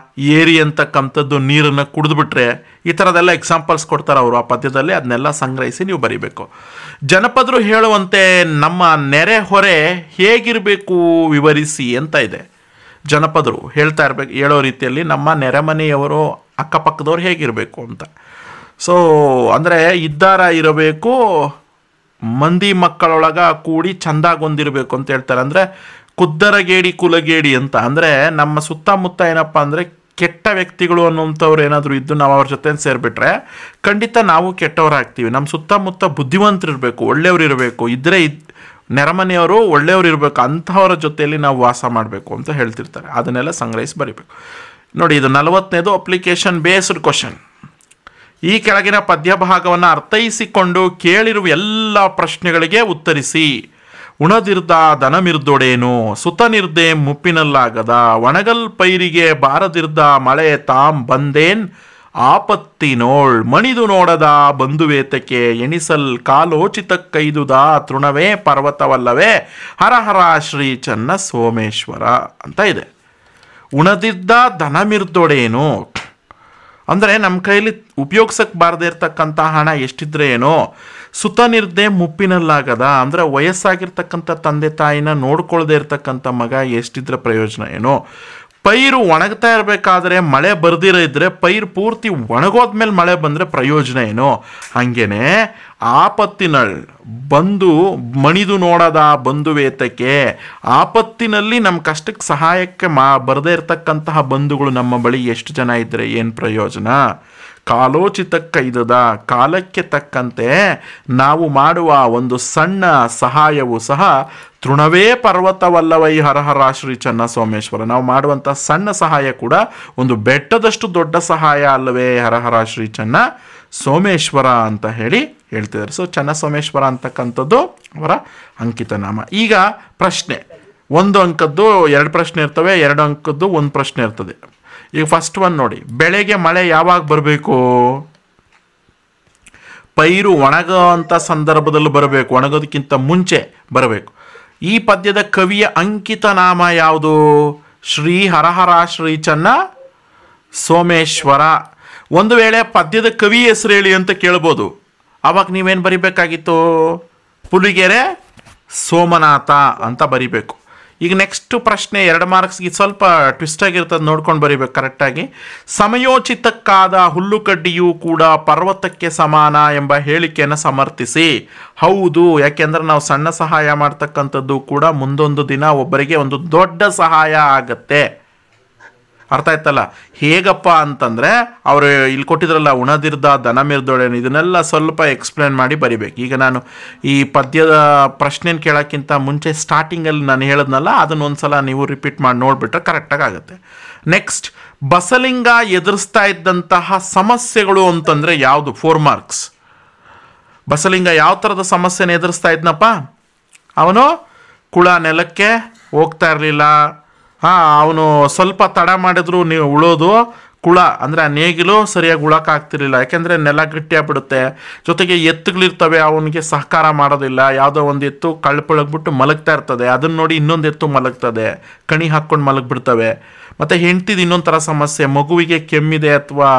ಏರಿ ಅಂತಕ್ಕಂಥದ್ದು ನೀರನ್ನು ಕುಡಿದ್ಬಿಟ್ರೆ, ಈ ಥರದೆಲ್ಲ ಎಕ್ಸಾಂಪಲ್ಸ್ ಕೊಡ್ತಾರೆ ಅವರು ಆ ಪದ್ಯದಲ್ಲಿ. ಅದನ್ನೆಲ್ಲ ಸಂಗ್ರಹಿಸಿ ನೀವು ಬರೀಬೇಕು. ಜನಪದರು ಹೇಳುವಂತೆ ನಮ್ಮ ನೆರೆ ಹೊರೆ ಹೇಗಿರಬೇಕು ವಿವರಿಸಿ ಅಂತ ಇದೆ. ಜನಪದರು ಹೇಳೋ ರೀತಿಯಲ್ಲಿ ನಮ್ಮ ನೆರೆಮನೆಯವರು, ಅಕ್ಕಪಕ್ಕದವ್ರು ಹೇಗಿರಬೇಕು ಅಂತ. ಸೊ ಅಂದರೆ ಇದ್ದಾರ ಇರಬೇಕು, ಮಂದಿ ಮಕ್ಕಳೊಳಗ ಕೂಡಿ ಚಂದಾಗೊಂದಿರಬೇಕು ಅಂತ ಹೇಳ್ತಾರೆ. ಅಂದರೆ ಕುದ್ದರಗೇಡಿ ಕುಲಗೇಡಿ ಅಂತ. ಅಂದರೆ ನಮ್ಮ ಸುತ್ತಮುತ್ತ ಏನಪ್ಪ ಅಂದರೆ ಕೆಟ್ಟ ವ್ಯಕ್ತಿಗಳು ಅನ್ನುವಂಥವ್ರು ಏನಾದರೂ ಇದ್ದು ನಾವು ಅವ್ರ ಜೊತೆ ಸೇರಿಬಿಟ್ರೆ ಖಂಡಿತ ನಾವು ಕೆಟ್ಟವರಾಗ್ತೀವಿ. ನಮ್ಮ ಸುತ್ತಮುತ್ತ ಬುದ್ಧಿವಂತರು ಇರಬೇಕು, ಒಳ್ಳೆಯವರು ಇರಬೇಕು, ಇದ್ದರೆ ನೆರೆಮನೆಯವರು ಒಳ್ಳೆಯವರು ಇರಬೇಕು, ಅಂಥವರ ಜೊತೆಯಲ್ಲಿ ನಾವು ವಾಸ ಮಾಡಬೇಕು ಅಂತ ಹೇಳ್ತಿರ್ತಾರೆ. ಅದನ್ನೆಲ್ಲ ಸಂಗ್ರಹಿಸಿ ಬರೀಬೇಕು. ನೋಡಿ, ಇದು 40ನೇದು ಅಪ್ಲಿಕೇಶನ್ ಬೇಸ್ಡ್ ಕ್ವಶನ್. ಈ ಕೆಳಗಿನ ಪದ್ಯ ಭಾಗವನ್ನು ಅರ್ಥೈಸಿಕೊಂಡು ಕೇಳಿರುವ ಎಲ್ಲ ಪ್ರಶ್ನೆಗಳಿಗೆ ಉತ್ತರಿಸಿ. ಉಣದಿರ್ದ ದನಮಿರ್ದೊಡೇನು, ಸುತನಿರ್ದೆ ಮುಪ್ಪಿನಲ್ಲಾಗದ, ಒಣಗಲ್ ಪೈರಿಗೆ ಬಾರದಿರ್ದ ಮಳೆ ತಾಂ ಬಂದೇನ್ ಆಪತ್ತಿನೋಳ್, ಮಣಿದು ನೋಡದ ಬಂಧುವೇತಕ್ಕೆ ಎಣಿಸಲ್ ಕಾಲೋಚಿತ ಕೈದುದ ತೃಣವೇ ಪರ್ವತವಲ್ಲವೇ ಹರಹರ ಶ್ರೀ ಚನ್ನ ಸೋಮೇಶ್ವರ ಅಂತ ಇದೆ. ಉಣದಿದ್ದ ದನಮಿರ್ದೊಡೇನು ಅಂದರೆ ನಮ್ಮ ಕೈಯಲ್ಲಿ ಉಪಯೋಗಿಸಕ್ಕೆ ಬಾರದೇ ಇರ್ತಕ್ಕಂಥ ಹಣ ಎಷ್ಟಿದ್ರೆ ಏನೋ, ಸುತನಿರ್ದೆ ಮುಪ್ಪಿನಲ್ಲಾಗದ ಅಂದರೆ ವಯಸ್ಸಾಗಿರ್ತಕ್ಕಂಥ ತಂದೆ ತಾಯಿನ ನೋಡ್ಕೊಳ್ಳದೆ ಇರ್ತಕ್ಕಂಥ ಮಗ ಎಷ್ಟಿದ್ರೆ ಪ್ರಯೋಜನ ಏನೋ, ಪೈರು ಒಣಗ್ತಾ ಇರಬೇಕಾದ್ರೆ ಮಳೆ ಬರ್ದಿರೋ ಇದ್ದರೆ ಪೈರು ಪೂರ್ತಿ ಒಣಗೋದ್ಮೇಲೆ ಮಳೆ ಬಂದರೆ ಪ್ರಯೋಜನ ಏನೋ, ಹಾಗೇನೆ ಆಪತ್ತಿನಳ್ ಬಂದು ಮಣಿದು ನೋಡದ ಬಂಧುವೇತಕ್ಕೆ, ಆಪತ್ತಿನಲ್ಲಿ ನಮ್ಮ ಕಷ್ಟಕ್ಕೆ ಸಹಾಯಕ್ಕೆ ಬರದೇ ಇರತಕ್ಕಂತಹ ಬಂಧುಗಳು ನಮ್ಮ ಬಳಿ ಎಷ್ಟು ಜನ ಇದ್ದರೆ ಏನು ಪ್ರಯೋಜನ. ಕಾಲೋಚಿತಕ್ಕೈದದ, ಕಾಲಕ್ಕೆ ತಕ್ಕಂತೆ ನಾವು ಮಾಡುವ ಒಂದು ಸಣ್ಣ ಸಹಾಯವು ಸಹ ತೃಣವೇ ಪರ್ವತವಲ್ಲವೈ ಹರಹರ ಶ್ರೀ ಚನ್ನ ಸೋಮೇಶ್ವರ. ನಾವು ಮಾಡುವಂಥ ಸಣ್ಣ ಸಹಾಯ ಕೂಡ ಒಂದು ಬೆಟ್ಟದಷ್ಟು ದೊಡ್ಡ ಸಹಾಯ ಅಲ್ಲವೇ ಹರಹರ ಶ್ರೀ ಚನ್ನ ಸೋಮೇಶ್ವರ ಅಂತ ಹೇಳ್ತಿದ್ದಾರೆ. ಸೊ ಚನ್ನ ಸೋಮೇಶ್ವರ ಅಂತಕ್ಕಂಥದ್ದು ಅವರ ಅಂಕಿತ ನಾಮ. ಈಗ ಪ್ರಶ್ನೆ, 1 ಅಂಕದ್ದು 2 ಪ್ರಶ್ನೆ ಇರ್ತವೆ, 2 ಅಂಕದ್ದು 1 ಪ್ರಶ್ನೆ ಇರ್ತದೆ. ಈಗ ಫಸ್ಟ್ ಒನ್ ನೋಡಿ, ಬೆಳೆಗೆ ಮಳೆ ಯಾವಾಗ ಬರಬೇಕು? ಪೈರು ಒಣಗೋ ಅಂಥ ಸಂದರ್ಭದಲ್ಲಿ ಬರಬೇಕು, ಒಣಗೋದಕ್ಕಿಂತ ಮುಂಚೆ ಬರಬೇಕು. ಈ ಪದ್ಯದ ಕವಿಯ ಅಂಕಿತ ನಾಮ ಯಾವುದು? ಶ್ರೀ ಹರಹರ ಶ್ರೀ ಚನ್ನ ಸೋಮೇಶ್ವರ. ಒಂದು ವೇಳೆ ಪದ್ಯದ ಕವಿ ಹೆಸರು ಹೇಳಿ ಅಂತ ಕೇಳ್ಬೋದು, ಆವಾಗ ನೀವೇನು ಬರಿಬೇಕಾಗಿತ್ತು? ಪುಲಿಗೆರೆ ಸೋಮನಾಥ ಅಂತ ಬರಿಬೇಕು. ಈಗ ನೆಕ್ಸ್ಟ್ ಪ್ರಶ್ನೆ 2 ಮಾರ್ಕ್ಸ್ಗೆ ಸ್ವಲ್ಪ ಟ್ವಿಸ್ಟ್ ಆಗಿರ್ತದೆ, ನೋಡ್ಕೊಂಡು ಬರೀಬೇಕು ಕರೆಕ್ಟಾಗಿ. ಸಮಯೋಚಿತಕ್ಕಾದ ಹುಲ್ಲುಕಡ್ಡಿಯೂ ಕೂಡ ಪರ್ವತಕ್ಕೆ ಸಮಾನ ಎಂಬ ಹೇಳಿಕೆಯನ್ನು ಸಮರ್ಥಿಸಿ. ಹೌದು, ಯಾಕೆಂದ್ರೆ ನಾವು ಸಣ್ಣ ಸಹಾಯ ಮಾಡ್ತಕ್ಕಂಥದ್ದು ಕೂಡ ಮುಂದೊಂದು ದಿನ ಒಬ್ಬರಿಗೆ ಒಂದು ದೊಡ್ಡ ಸಹಾಯ ಆಗತ್ತೆ. ಅರ್ಥ ಆಯ್ತಲ್ಲ? ಹೇಗಪ್ಪ ಅಂತಂದರೆ ಅವರು ಇಲ್ಲಿ ಕೊಟ್ಟಿದ್ರಲ್ಲ, ಉಣದಿರ್ದ ದನಮಿರ್ದೊಳೇನು, ಇದನ್ನೆಲ್ಲ ಸ್ವಲ್ಪ ಎಕ್ಸ್ಪ್ಲೇನ್ ಮಾಡಿ ಬರಿಬೇಕು. ಈಗ ನಾನು ಈ ಪದ್ಯದ ಪ್ರಶ್ನೆನ ಕೇಳೋಕ್ಕಿಂತ ಮುಂಚೆ ಸ್ಟಾರ್ಟಿಂಗಲ್ಲಿ ನಾನು ಹೇಳಿದ್ನಲ್ಲ, ಅದನ್ನೊಂದು ಸಲ ನೀವು ರಿಪೀಟ್ ಮಾಡಿ ನೋಡಿಬಿಟ್ರೆ ಕರೆಕ್ಟಾಗಿ ಆಗುತ್ತೆ. ನೆಕ್ಸ್ಟ್, ಬಸಲಿಂಗ ಎದುರಿಸ್ತಾ ಇದ್ದಂತಹ ಸಮಸ್ಯೆಗಳು ಅಂತಂದರೆ ಯಾವುದು? 4 ಮಾರ್ಕ್ಸ್. ಬಸಲಿಂಗ ಯಾವ ಥರದ ಸಮಸ್ಯೆನ ಎದುರಿಸ್ತಾ ಇದ್ನಪ್ಪ? ಅವನು ಕುಳ ನೆಲಕ್ಕೆ ಹೋಗ್ತಾ ಇರಲಿಲ್ಲ. ಅವನು ಸ್ವಲ್ಪ ತಡ ಮಾಡಿದ್ರು ನೀವು ಉಳೋದು ಕುಳ ಅಂದರೆ ಆ ನೇಗಿಲು ಸರಿಯಾಗಿ ಉಳೋಕ್ಕಾಗ್ತಿರ್ಲಿಲ್ಲ, ಯಾಕೆಂದರೆ ನೆಲ ಗಟ್ಟಿಯಾಗ್ಬಿಡುತ್ತೆ. ಜೊತೆಗೆ ಎತ್ತುಗಳಿರ್ತವೆ, ಅವನಿಗೆ ಸಹಕಾರ ಮಾಡೋದಿಲ್ಲ. ಯಾವುದೋ ಒಂದು ಎತ್ತು ಕಳ್ಪಳಗ್ಬಿಟ್ಟು ಮಲಗ್ತಾ ಇರ್ತದೆ, ಅದನ್ನು ನೋಡಿ ಇನ್ನೊಂದು ಎತ್ತು ಮಲಗ್ತದೆ, ಕಣಿ ಹಾಕ್ಕೊಂಡು ಮಲಗಿಬಿಡ್ತವೆ. ಮತ್ತು ಹೆಂಡ್ತಿದ್ದು ಇನ್ನೊಂದು ಥರ ಸಮಸ್ಯೆ, ಮಗುವಿಗೆ ಕೆಮ್ಮಿದೆ ಅಥವಾ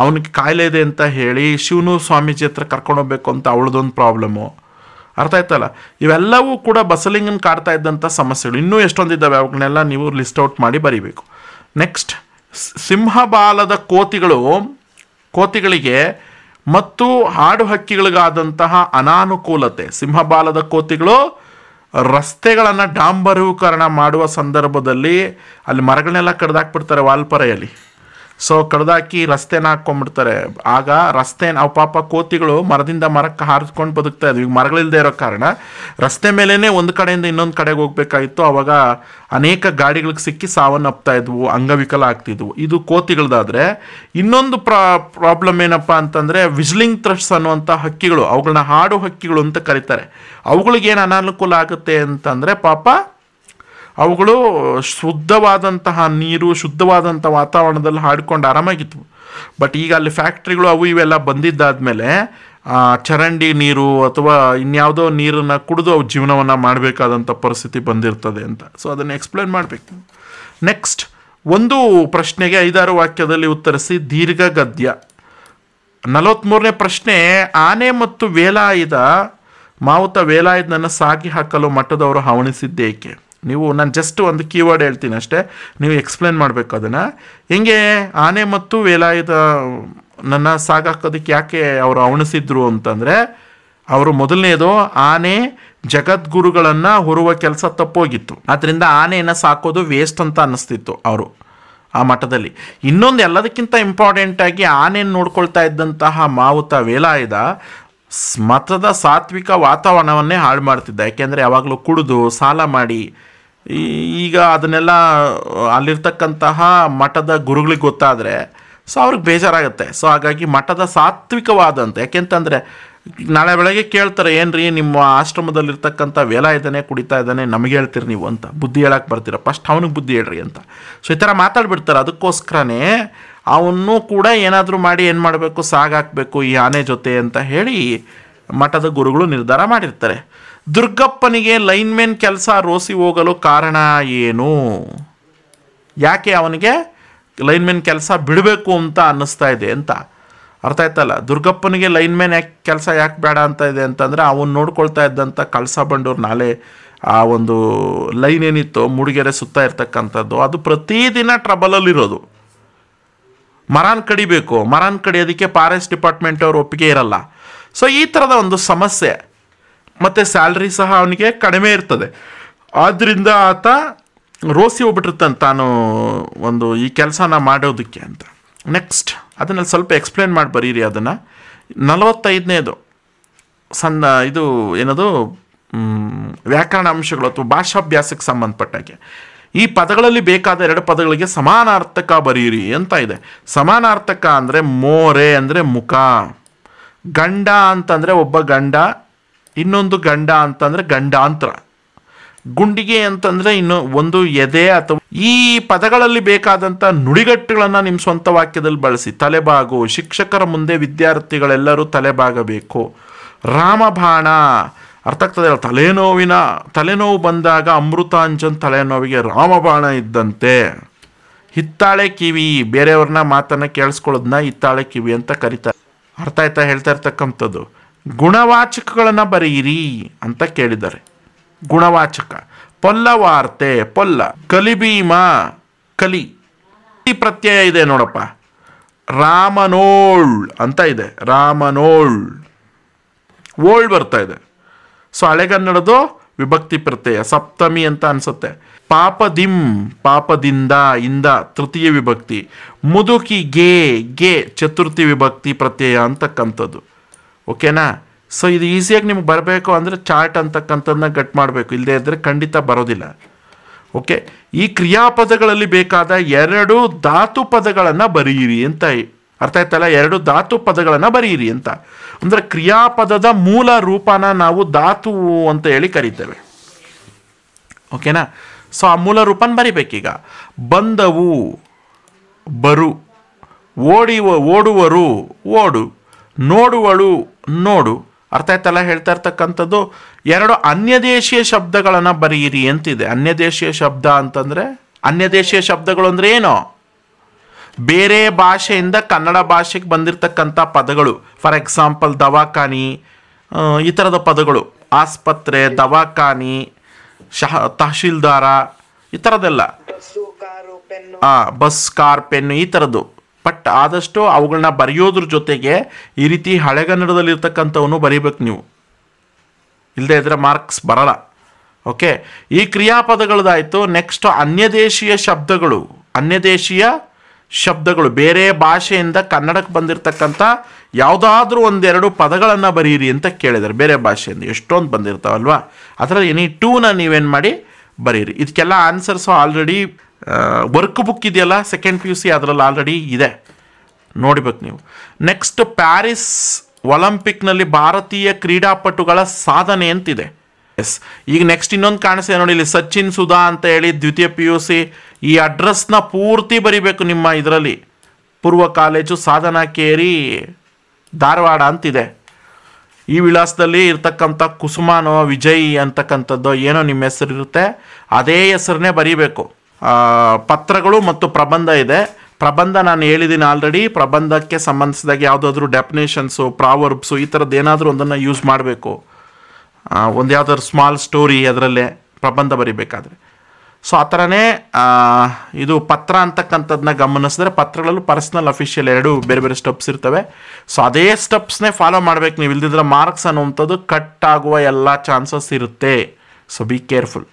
ಅವನಿಗೆ ಕಾಯಿಲೆ ಇದೆ ಅಂತ ಹೇಳಿ ಶಿವನು ಸ್ವಾಮೀಜಿ ಹತ್ರ ಕರ್ಕೊಂಡೋಗ್ಬೇಕು ಅಂತ ಅವಳದೊಂದು ಪ್ರಾಬ್ಲಮ್ಮು. ಅರ್ಥ ಆಯ್ತಲ್ಲ. ಇವೆಲ್ಲವೂ ಕೂಡ ಬಸಲಿಂಗನ್ ಕಾಡ್ತಾ ಇದ್ದಂಥ ಸಮಸ್ಯೆಗಳು. ಇನ್ನೂ ಎಷ್ಟೊಂದಿದ್ದಾವೆ, ಅವುಗಳನ್ನೆಲ್ಲ ನೀವು ಲಿಸ್ಟ್ ಔಟ್ ಮಾಡಿ ಬರೀಬೇಕು. ನೆಕ್ಸ್ಟ್, ಸಿಂಹಬಾಲದ ಕೋತಿಗಳಿಗೆ ಮತ್ತು ಹಾಡು ಹಕ್ಕಿಗಳಿಗಾದಂತಹ ಅನಾನುಕೂಲತೆ. ಸಿಂಹಬಾಲದ ಕೋತಿಗಳು ರಸ್ತೆಗಳನ್ನು ಡಾಂಬರೀಕರಣ ಮಾಡುವ ಸಂದರ್ಭದಲ್ಲಿ ಅಲ್ಲಿ ಮರಗಳನ್ನೆಲ್ಲ ಕಡ್ದಾಕ್ಬಿಡ್ತಾರೆ ವಾಲ್ಪರೆಯಲ್ಲಿ. ಸೊ ಕಡ್ದಾಕಿ ರಸ್ತೆನ ಹಾಕ್ಕೊಂಡ್ಬಿಡ್ತಾರೆ. ಆಗ ರಸ್ತೆ ನಾವು ಪಾಪ ಕೋತಿಗಳು ಮರದಿಂದ ಮರಕ್ಕೆ ಹಾರಿಸ್ಕೊಂಡು ಬದುಕ್ತಾ ಇದ್ವಿ. ಈಗ ಮರಗಳಿಲ್ಲದೆ ಇರೋ ಕಾರಣ ರಸ್ತೆ ಮೇಲೇ ಒಂದು ಕಡೆಯಿಂದ ಇನ್ನೊಂದು ಕಡೆಗೆ ಹೋಗ್ಬೇಕಾಗಿತ್ತು. ಅವಾಗ ಅನೇಕ ಗಾಡಿಗಳಿಗೆ ಸಿಕ್ಕಿ ಸಾವನ್ನಪ್ತಾ ಇದ್ವು, ಅಂಗವಿಕಲ ಆಗ್ತಿದ್ವು. ಇದು ಕೋತಿಗಳದಾದರೆ ಇನ್ನೊಂದು ಪ್ರಾಬ್ಲಮ್ ಏನಪ್ಪ ಅಂತಂದರೆ ವಿಜ್ಲಿಂಗ್ ಥ್ರಶ್ಸ್ ಅನ್ನುವಂಥ ಹಕ್ಕಿಗಳು, ಅವುಗಳನ್ನ ಹಾಡು ಹಕ್ಕಿಗಳು ಅಂತ ಕರೀತಾರೆ. ಅವುಗಳಿಗೇನು ಅನಾನುಕೂಲ ಆಗುತ್ತೆ ಅಂತಂದರೆ ಪಾಪ ಅವುಗಳು ಶುದ್ಧವಾದಂತಹ ನೀರು, ಶುದ್ಧವಾದಂಥ ವಾತಾವರಣದಲ್ಲಿ ಹಾಡ್ಕೊಂಡು ಆರಾಮಾಗಿತ್ತು. ಬಟ್ ಈಗ ಅಲ್ಲಿ ಫ್ಯಾಕ್ಟ್ರಿಗಳು ಅವು ಇವೆಲ್ಲ ಬಂದಿದ್ದಾದಮೇಲೆ ಚರಂಡಿ ನೀರು ಅಥವಾ ಇನ್ಯಾವುದೋ ನೀರನ್ನು ಕುಡಿದು ಅವು ಜೀವನವನ್ನು ಮಾಡಬೇಕಾದಂಥ ಪರಿಸ್ಥಿತಿ ಬಂದಿರ್ತದೆ ಅಂತ. ಸೊ ಅದನ್ನು ಎಕ್ಸ್ಪ್ಲೇನ್ ಮಾಡಬೇಕು. ನೆಕ್ಸ್ಟ್, ಒಂದು ಪ್ರಶ್ನೆಗೆ 5-6 ವಾಕ್ಯದಲ್ಲಿ ಉತ್ತರಿಸಿ ದೀರ್ಘ ಗದ್ಯ. 43ನೇ ಪ್ರಶ್ನೆ, ಆನೆ ಮತ್ತು ಮಾವುತ ವೇಲಾಯುಧನನ್ನು ಸಾಗಿ ಹಾಕಲು ಮಠದವರು ಹವಣಿಸಿದ್ದೇಕೆ? ನಾನು ಜಸ್ಟ್ ಒಂದು ಕೀವರ್ಡ್ ಹೇಳ್ತೀನಿ ಅಷ್ಟೇ, ನೀವು ಎಕ್ಸ್ಪ್ಲೇನ್ ಮಾಡಬೇಕು ಅದನ್ನು. ಹೆಂಗೆ ಆನೆ ಮತ್ತು ವೇಲಾಯುಧ ನನ್ನ ಸಾಗಾಕೋದಕ್ಕೆ ಯಾಕೆ ಅವರು ಹವಣಿಸಿದ್ರು ಅಂತಂದರೆ, ಅವರು ಮೊದಲನೇದು ಆನೆ ಜಗದ್ಗುರುಗಳನ್ನು ಹೊರುವ ಕೆಲಸ ತಪ್ಪೋಗಿತ್ತು. ಆದ್ದರಿಂದ ಆನೆಯನ್ನು ಸಾಕೋದು ವೇಸ್ಟ್ ಅಂತ ಅನ್ನಿಸ್ತಿತ್ತು ಅವರು ಆ ಮಠದಲ್ಲಿ. ಇನ್ನೊಂದು ಎಲ್ಲದಕ್ಕಿಂತ ಇಂಪಾರ್ಟೆಂಟಾಗಿ ಆನೆಯನ್ನು ನೋಡ್ಕೊಳ್ತಾ ಇದ್ದಂತಹ ಮಾವುತ ವೇಲಾಯುಧ ಮಠದ ಸಾತ್ವಿಕ ವಾತಾವರಣವನ್ನೇ ಹಾಳು ಮಾಡ್ತಿದ್ದ. ಯಾಕೆಂದರೆ ಯಾವಾಗಲೂ ಕುಡಿದು ಸಾಲ ಮಾಡಿ, ಈಗ ಅದನ್ನೆಲ್ಲ ಅಲ್ಲಿರ್ತಕ್ಕಂತಹ ಮಠದ ಗುರುಗಳಿಗೆ ಗೊತ್ತಾದರೆ ಸೊ ಅವ್ರಿಗೆ ಬೇಜಾರಾಗುತ್ತೆ. ಸೊ ಹಾಗಾಗಿ ಮಠದ ಸಾತ್ವಿಕವಾದಂಥ, ಯಾಕೆಂತಂದರೆ ನಾಳೆ ಬೆಳಗ್ಗೆ ಕೇಳ್ತಾರೆ, ಏನು ರೀ ನಿಮ್ಮ ಆಶ್ರಮದಲ್ಲಿರ್ತಕ್ಕಂಥ ವೇಲಾಯುಧನೇ ಕುಡಿತಾ ಇದ್ದಾನೆ, ನಮಗೆ ಹೇಳ್ತೀರಿ ನೀವು ಅಂತ, ಬುದ್ಧಿ ಹೇಳಕ್ಕೆ ಬರ್ತೀರ, ಫಸ್ಟ್ ಅವನಿಗೆ ಬುದ್ಧಿ ಹೇಳ್ರಿ ಅಂತ. ಸೊ ಈ ಥರ ಮಾತಾಡ್ಬಿಡ್ತಾರೆ. ಅದಕ್ಕೋಸ್ಕರನೇ ಅವನು ಕೂಡ ಏನಾದರೂ ಮಾಡಿ ಏನು ಮಾಡಬೇಕು, ಸಾಗಾಕಬೇಕು ಈ ಆನೆ ಜೊತೆ ಅಂತ ಹೇಳಿ ಮಠದ ಗುರುಗಳು ನಿರ್ಧಾರ ಮಾಡಿರ್ತಾರೆ. ದುರ್ಗಪ್ಪನಿಗೆ ಲೈನ್ಮೆನ್ ಕೆಲಸ ರೋಸಿ ಹೋಗಲು ಕಾರಣ ಏನು? ಯಾಕೆ ಅವನಿಗೆ ಲೈನ್ಮೆನ್ ಕೆಲಸ ಬಿಡಬೇಕು ಅಂತ ಅನ್ನಿಸ್ತಾ ಇದೆ ಅಂತ ಅರ್ಥ ಆಯ್ತಲ್ಲ. ದುರ್ಗಪ್ಪನಿಗೆ ಲೈನ್ಮೆನ್ ಕೆಲಸ ಯಾಕೆ ಬೇಡ ಅಂತ ಇದೆ ಅಂತಂದರೆ, ಅವನು ನೋಡ್ಕೊಳ್ತಾ ಇದ್ದಂಥ ಕಳಸ ಬಂಡೂರು ನಾಲೆ ಆ ಒಂದು ಲೈನ್ ಏನಿತ್ತು ಮೂಡಿಗೆರೆ ಸುತ್ತ ಇರ್ತಕ್ಕಂಥದ್ದು, ಅದು ಪ್ರತಿದಿನ ಟ್ರಬಲಲ್ಲಿರೋದು. ಮರಾನ್ ಕಡಿಬೇಕು, ಮರಾನ್ ಕಡಿಯೋದಕ್ಕೆ ಫಾರೆಸ್ಟ್ ಡಿಪಾರ್ಟ್ಮೆಂಟ್ ಅವ್ರ ಒಪ್ಪಿಗೆ ಇರಲ್ಲ. ಸೊ ಈ ಥರದ ಒಂದು ಸಮಸ್ಯೆ, ಮತ್ತು ಸ್ಯಾಲ್ರಿ ಸಹ ಅವನಿಗೆ ಕಡಿಮೆ ಇರ್ತದೆ. ಆದ್ದರಿಂದ ಆತ ರೋಸಿ ಹೋಗ್ಬಿಟ್ಟಿರ್ತಾನೆ ತಾನು ಒಂದು ಈ ಕೆಲಸನ ಮಾಡೋದಕ್ಕೆ ಅಂತ. ನೆಕ್ಸ್ಟ್, ಅದನ್ನು ಸ್ವಲ್ಪ ಎಕ್ಸ್ಪ್ಲೇನ್ ಮಾಡಿ ಬರೀರಿ ಅದನ್ನು. 45ನೇದು ಇದು ಏನದು ವ್ಯಾಕರಣ ಅಂಶಗಳು ಅಥವಾ ಭಾಷಾಭ್ಯಾಸಕ್ಕೆ ಸಂಬಂಧಪಟ್ಟಾಗೆ ಈ ಪದಗಳಲ್ಲಿ ಬೇಕಾದ 2 ಪದಗಳಿಗೆ ಸಮಾನಾರ್ಥಕ ಬರೀರಿ ಅಂತ ಇದೆ. ಸಮಾನಾರ್ಥಕ ಅಂದರೆ ಮೋರೆ ಅಂದರೆ ಮುಖ, ಗಂಡ ಅಂತಂದರೆ ಒಬ್ಬ ಗಂಡ, ಇನ್ನೊಂದು ಗಂಡ ಅಂತಂದರೆ ಗಂಡಾಂತರ, ಗುಂಡಿಗೆ ಅಂತಂದರೆ ಒಂದು ಎದೆ ಅಥವಾ ಈ ಪದಗಳಲ್ಲಿ ಬೇಕಾದಂಥ ನುಡಿಗಟ್ಟುಗಳನ್ನು ನಿಮ್ಮ ಸ್ವಂತ ವಾಕ್ಯದಲ್ಲಿ ಬಳಸಿ. ತಲೆಬಾಗು, ಶಿಕ್ಷಕರ ಮುಂದೆ ವಿದ್ಯಾರ್ಥಿಗಳೆಲ್ಲರೂ ತಲೆಬಾಗಬೇಕು. ರಾಮಬಾಣ ಅರ್ಥ ಆಗ್ತದೆ. ತಲೆನೋವು ಬಂದಾಗ ಅಮೃತಾಂಜನ್ ತಲೆನೋವಿಗೆ ರಾಮಬಾಣ ಇದ್ದಂತೆ. ಹಿತ್ತಾಳೆ ಕಿವಿ, ಬೇರೆಯವ್ರನ್ನ ಮಾತನ್ನು ಕೇಳಿಸ್ಕೊಳ್ಳೋದನ್ನ ಹಿತ್ತಾಳೆ ಕಿವಿ ಅಂತ ಕರೀತಾರೆ. ಅರ್ಥ ಆಯ್ತಾ ಹೇಳ್ತಾ ಇರ್ತಕ್ಕಂಥದ್ದು. ಗುಣವಾಚಕಗಳನ್ನು ಬರೆಯಿರಿ ಅಂತ ಕೇಳಿದ್ದಾರೆ. ಗುಣವಾಚಕ ಪೊಲ್ಲವಾರ್ತೆ, ಪೊಲ್ಲ. ಕಲಿಭೀಮ, ಕಲಿ ಪ್ರತ್ಯಯ ಇದೆ ನೋಡಪ್ಪ. ರಾಮನೋಳ್ ಅಂತ ಇದೆ, ರಾಮನೋಳ್, ಓಳ್ ಬರ್ತಾ ಇದೆ. ಸೊ ಹಳೆಗನ್ನಡದು ವಿಭಕ್ತಿ ಪ್ರತ್ಯಯ ಸಪ್ತಮಿ ಅಂತ ಅನ್ಸುತ್ತೆ. ಪಾಪದಿಂ, ಪಾಪದಿಂದ, ಇಂದ ತೃತೀಯ ವಿಭಕ್ತಿ. ಮುದುಕಿ, ಗೆ ಚತುರ್ಥಿ ವಿಭಕ್ತಿ ಪ್ರತ್ಯಯ ಅಂತಕ್ಕಂಥದ್ದು. ಓಕೆನಾ? ಸೊ ಇದು ಈಸಿಯಾಗಿ ನಿಮ್ಗೆ ಬರಬೇಕು ಅಂದರೆ ಚಾರ್ಟ್ ಅಂತಕ್ಕಂಥದ್ದನ್ನ ಗಟ್ ಮಾಡಬೇಕು, ಇಲ್ಲದೇ ಇದ್ದರೆ ಖಂಡಿತ ಬರೋದಿಲ್ಲ. ಓಕೆ, ಈ ಕ್ರಿಯಾಪದಗಳಲ್ಲಿ ಬೇಕಾದ 2 ಧಾತು ಪದಗಳನ್ನು ಬರೆಯಿರಿ ಅಂತ ಅರ್ಥ ಆಯ್ತಲ್ಲ. 2 ಧಾತು ಪದಗಳನ್ನು ಬರೆಯಿರಿ ಅಂತ ಅಂದರೆ ಕ್ರಿಯಾಪದದ ಮೂಲ ರೂಪನ ನಾವು ಧಾತು ಅಂತ ಹೇಳಿ ಕರಿತೇವೆ. ಓಕೆನಾ? ಸೊ ಆ ಮೂಲ ರೂಪನ ಬರಿಬೇಕೀಗ. ಬಂದವು, ಬರು. ಓಡುವರು, ಓಡು. ನೋಡುವಳು, ನೋಡು. ಅರ್ಥ ಆಯ್ತಲ್ಲ ಹೇಳ್ತಾ ಇರ್ತಕ್ಕಂಥದ್ದು. 2 ಅನ್ಯದೇಶೀಯ ಶಬ್ದಗಳನ್ನು ಬರೆಯಿರಿ ಅಂತಿದೆ. ಅನ್ಯದೇಶೀಯ ಶಬ್ದ ಅಂತಂದರೆ, ಅನ್ಯದೇಶೀಯ ಶಬ್ದಗಳು ಅಂದರೆ ಏನು? ಬೇರೆ ಭಾಷೆಯಿಂದ ಕನ್ನಡ ಭಾಷೆಗೆ ಬಂದಿರತಕ್ಕಂಥ ಪದಗಳು. ಫಾರ್ ಎಕ್ಸಾಂಪಲ್ ದವಾಖಾನಿ, ಈ ಥರದ ಪದಗಳು ಆಸ್ಪತ್ರೆ, ದವಾಖಾನಿ, ತಹಶೀಲ್ದಾರ, ಈ ಥರದ್ದೆಲ್ಲ. ಬಸ್, ಕಾರ್, ಪೆನ್ನು, ಈ ಥರದ್ದು. ಬಟ್ ಆದಷ್ಟು ಅವುಗಳನ್ನ ಬರೆಯೋದ್ರ ಜೊತೆಗೆ ಈ ರೀತಿ ಹಳೆಗನ್ನಡದಲ್ಲಿ ಇರ್ತಕ್ಕಂಥವನ್ನು ಬರೀಬೇಕು ನೀವು, ಇಲ್ಲದೆ ಇದ್ರೆ ಮಾರ್ಕ್ಸ್ ಬರಲ್ಲ. ಓಕೆ, ಈ ಕ್ರಿಯಾಪದಗಳದಾಯಿತು. ನೆಕ್ಸ್ಟ್ ಅನ್ಯದೇಶೀಯ ಶಬ್ದಗಳು. ಅನ್ಯದೇಶೀಯ ಶಬ್ದಗಳು ಬೇರೆ ಭಾಷೆಯಿಂದ ಕನ್ನಡಕ್ಕೆ ಬಂದಿರತಕ್ಕಂಥ ಯಾವುದಾದ್ರೂ ಒಂದೆರಡು ಪದಗಳನ್ನು ಬರೀರಿ ಅಂತ ಕೇಳಿದ್ದಾರೆ. ಬೇರೆ ಭಾಷೆಯಿಂದ ಎಷ್ಟೊಂದು ಬಂದಿರ್ತಾವಲ್ವ, ಅದರಲ್ಲಿ ಎನಿ ಟೂನ ನೀವೇನು ಮಾಡಿ ಬರೀರಿ. ಇದಕ್ಕೆಲ್ಲ ಆನ್ಸರ್ಸು ಆಲ್ರೆಡಿ ವರ್ಕ್ ಬುಕ್ ಇದೆಯಲ್ಲ ಸೆಕೆಂಡ್ PUC, ಅದರಲ್ಲಿ ಆಲ್ರೆಡಿ ಇದೆ, ನೋಡ್ಬೇಕು ನೀವು. ನೆಕ್ಸ್ಟ್ ಪ್ಯಾರಿಸ್ ಒಲಿಂಪಿಕ್ನಲ್ಲಿ ಭಾರತೀಯ ಕ್ರೀಡಾಪಟುಗಳ ಸಾಧನೆ ಅಂತಿದೆ. ಎಸ್, ಈಗ ನೆಕ್ಸ್ಟ್ ಇನ್ನೊಂದು ಕಾಣಿಸ್ತಿದೆ ನೋಡಿ ಇಲ್ಲಿ, ಸಚಿನ್ ಸುಧಾ ಅಂತ ಹೇಳಿ ದ್ವಿತೀಯ PUC. ಈ ಅಡ್ರೆಸ್ನ ಪೂರ್ತಿ ಬರಿಬೇಕು ನಿಮ್ಮ ಇದರಲ್ಲಿ. ಪೂರ್ವ ಕಾಲೇಜು, ಸಾಧನಾ ಕೇರಿ, ಧಾರವಾಡ ಅಂತಿದೆ. ಈ ವಿಳಾಸದಲ್ಲಿ ಇರ್ತಕ್ಕಂಥ ಕುಸುಮಾನೋ ವಿಜಯ್ ಅಂತಕ್ಕಂಥದ್ದು ಏನೋ ನಿಮ್ಮ ಹೆಸರು ಇರುತ್ತೆ, ಅದೇ ಹೆಸರನ್ನೇ ಬರೀಬೇಕು. ಪತ್ರಗಳು ಮತ್ತು ಪ್ರಬಂಧ ಇದೆ. ಪ್ರಬಂಧ ನಾನು ಹೇಳಿದ್ದೀನಿ ಆಲ್ರೆಡಿ. ಪ್ರಬಂಧಕ್ಕೆ ಸಂಬಂಧಿಸಿದಾಗ ಯಾವುದಾದ್ರೂ ಡೆಫಿನೇಷನ್ಸು, ಪ್ರಾವರ್ಬ್ಸು, ಈ ಥರದ್ದು ಏನಾದರೂ ಒಂದನ್ನು ಯೂಸ್ ಮಾಡಬೇಕು. ಒಂದು ಯಾವುದಾದ್ರು ಸ್ಮಾಲ್ ಸ್ಟೋರಿ ಅದರಲ್ಲೇ ಪ್ರಬಂಧ ಬರಿಬೇಕಾದ್ರೆ. ಸೊ ಆ ಥರನೇ ಇದು ಪತ್ರ ಅಂತಕ್ಕಂಥದ್ದನ್ನ ಗಮನಿಸಿದ್ರೆ, ಪತ್ರಗಳಲ್ಲೂ ಪರ್ಸ್ನಲ್, ಅಫಿಷಿಯಲ್ ಎರಡು ಬೇರೆ ಬೇರೆ ಸ್ಟೆಪ್ಸ್ ಇರ್ತವೆ. ಸೊ ಅದೇ ಸ್ಟೆಪ್ಸ್ನೇ ಫಾಲೋ ಮಾಡಬೇಕು ನೀವು, ಇಲ್ದಿದ್ರೆ ಮಾರ್ಕ್ಸ್ ಅನ್ನುವಂಥದ್ದು ಕಟ್ ಆಗುವ ಎಲ್ಲ ಚಾನ್ಸಸ್ ಇರುತ್ತೆ. So be careful.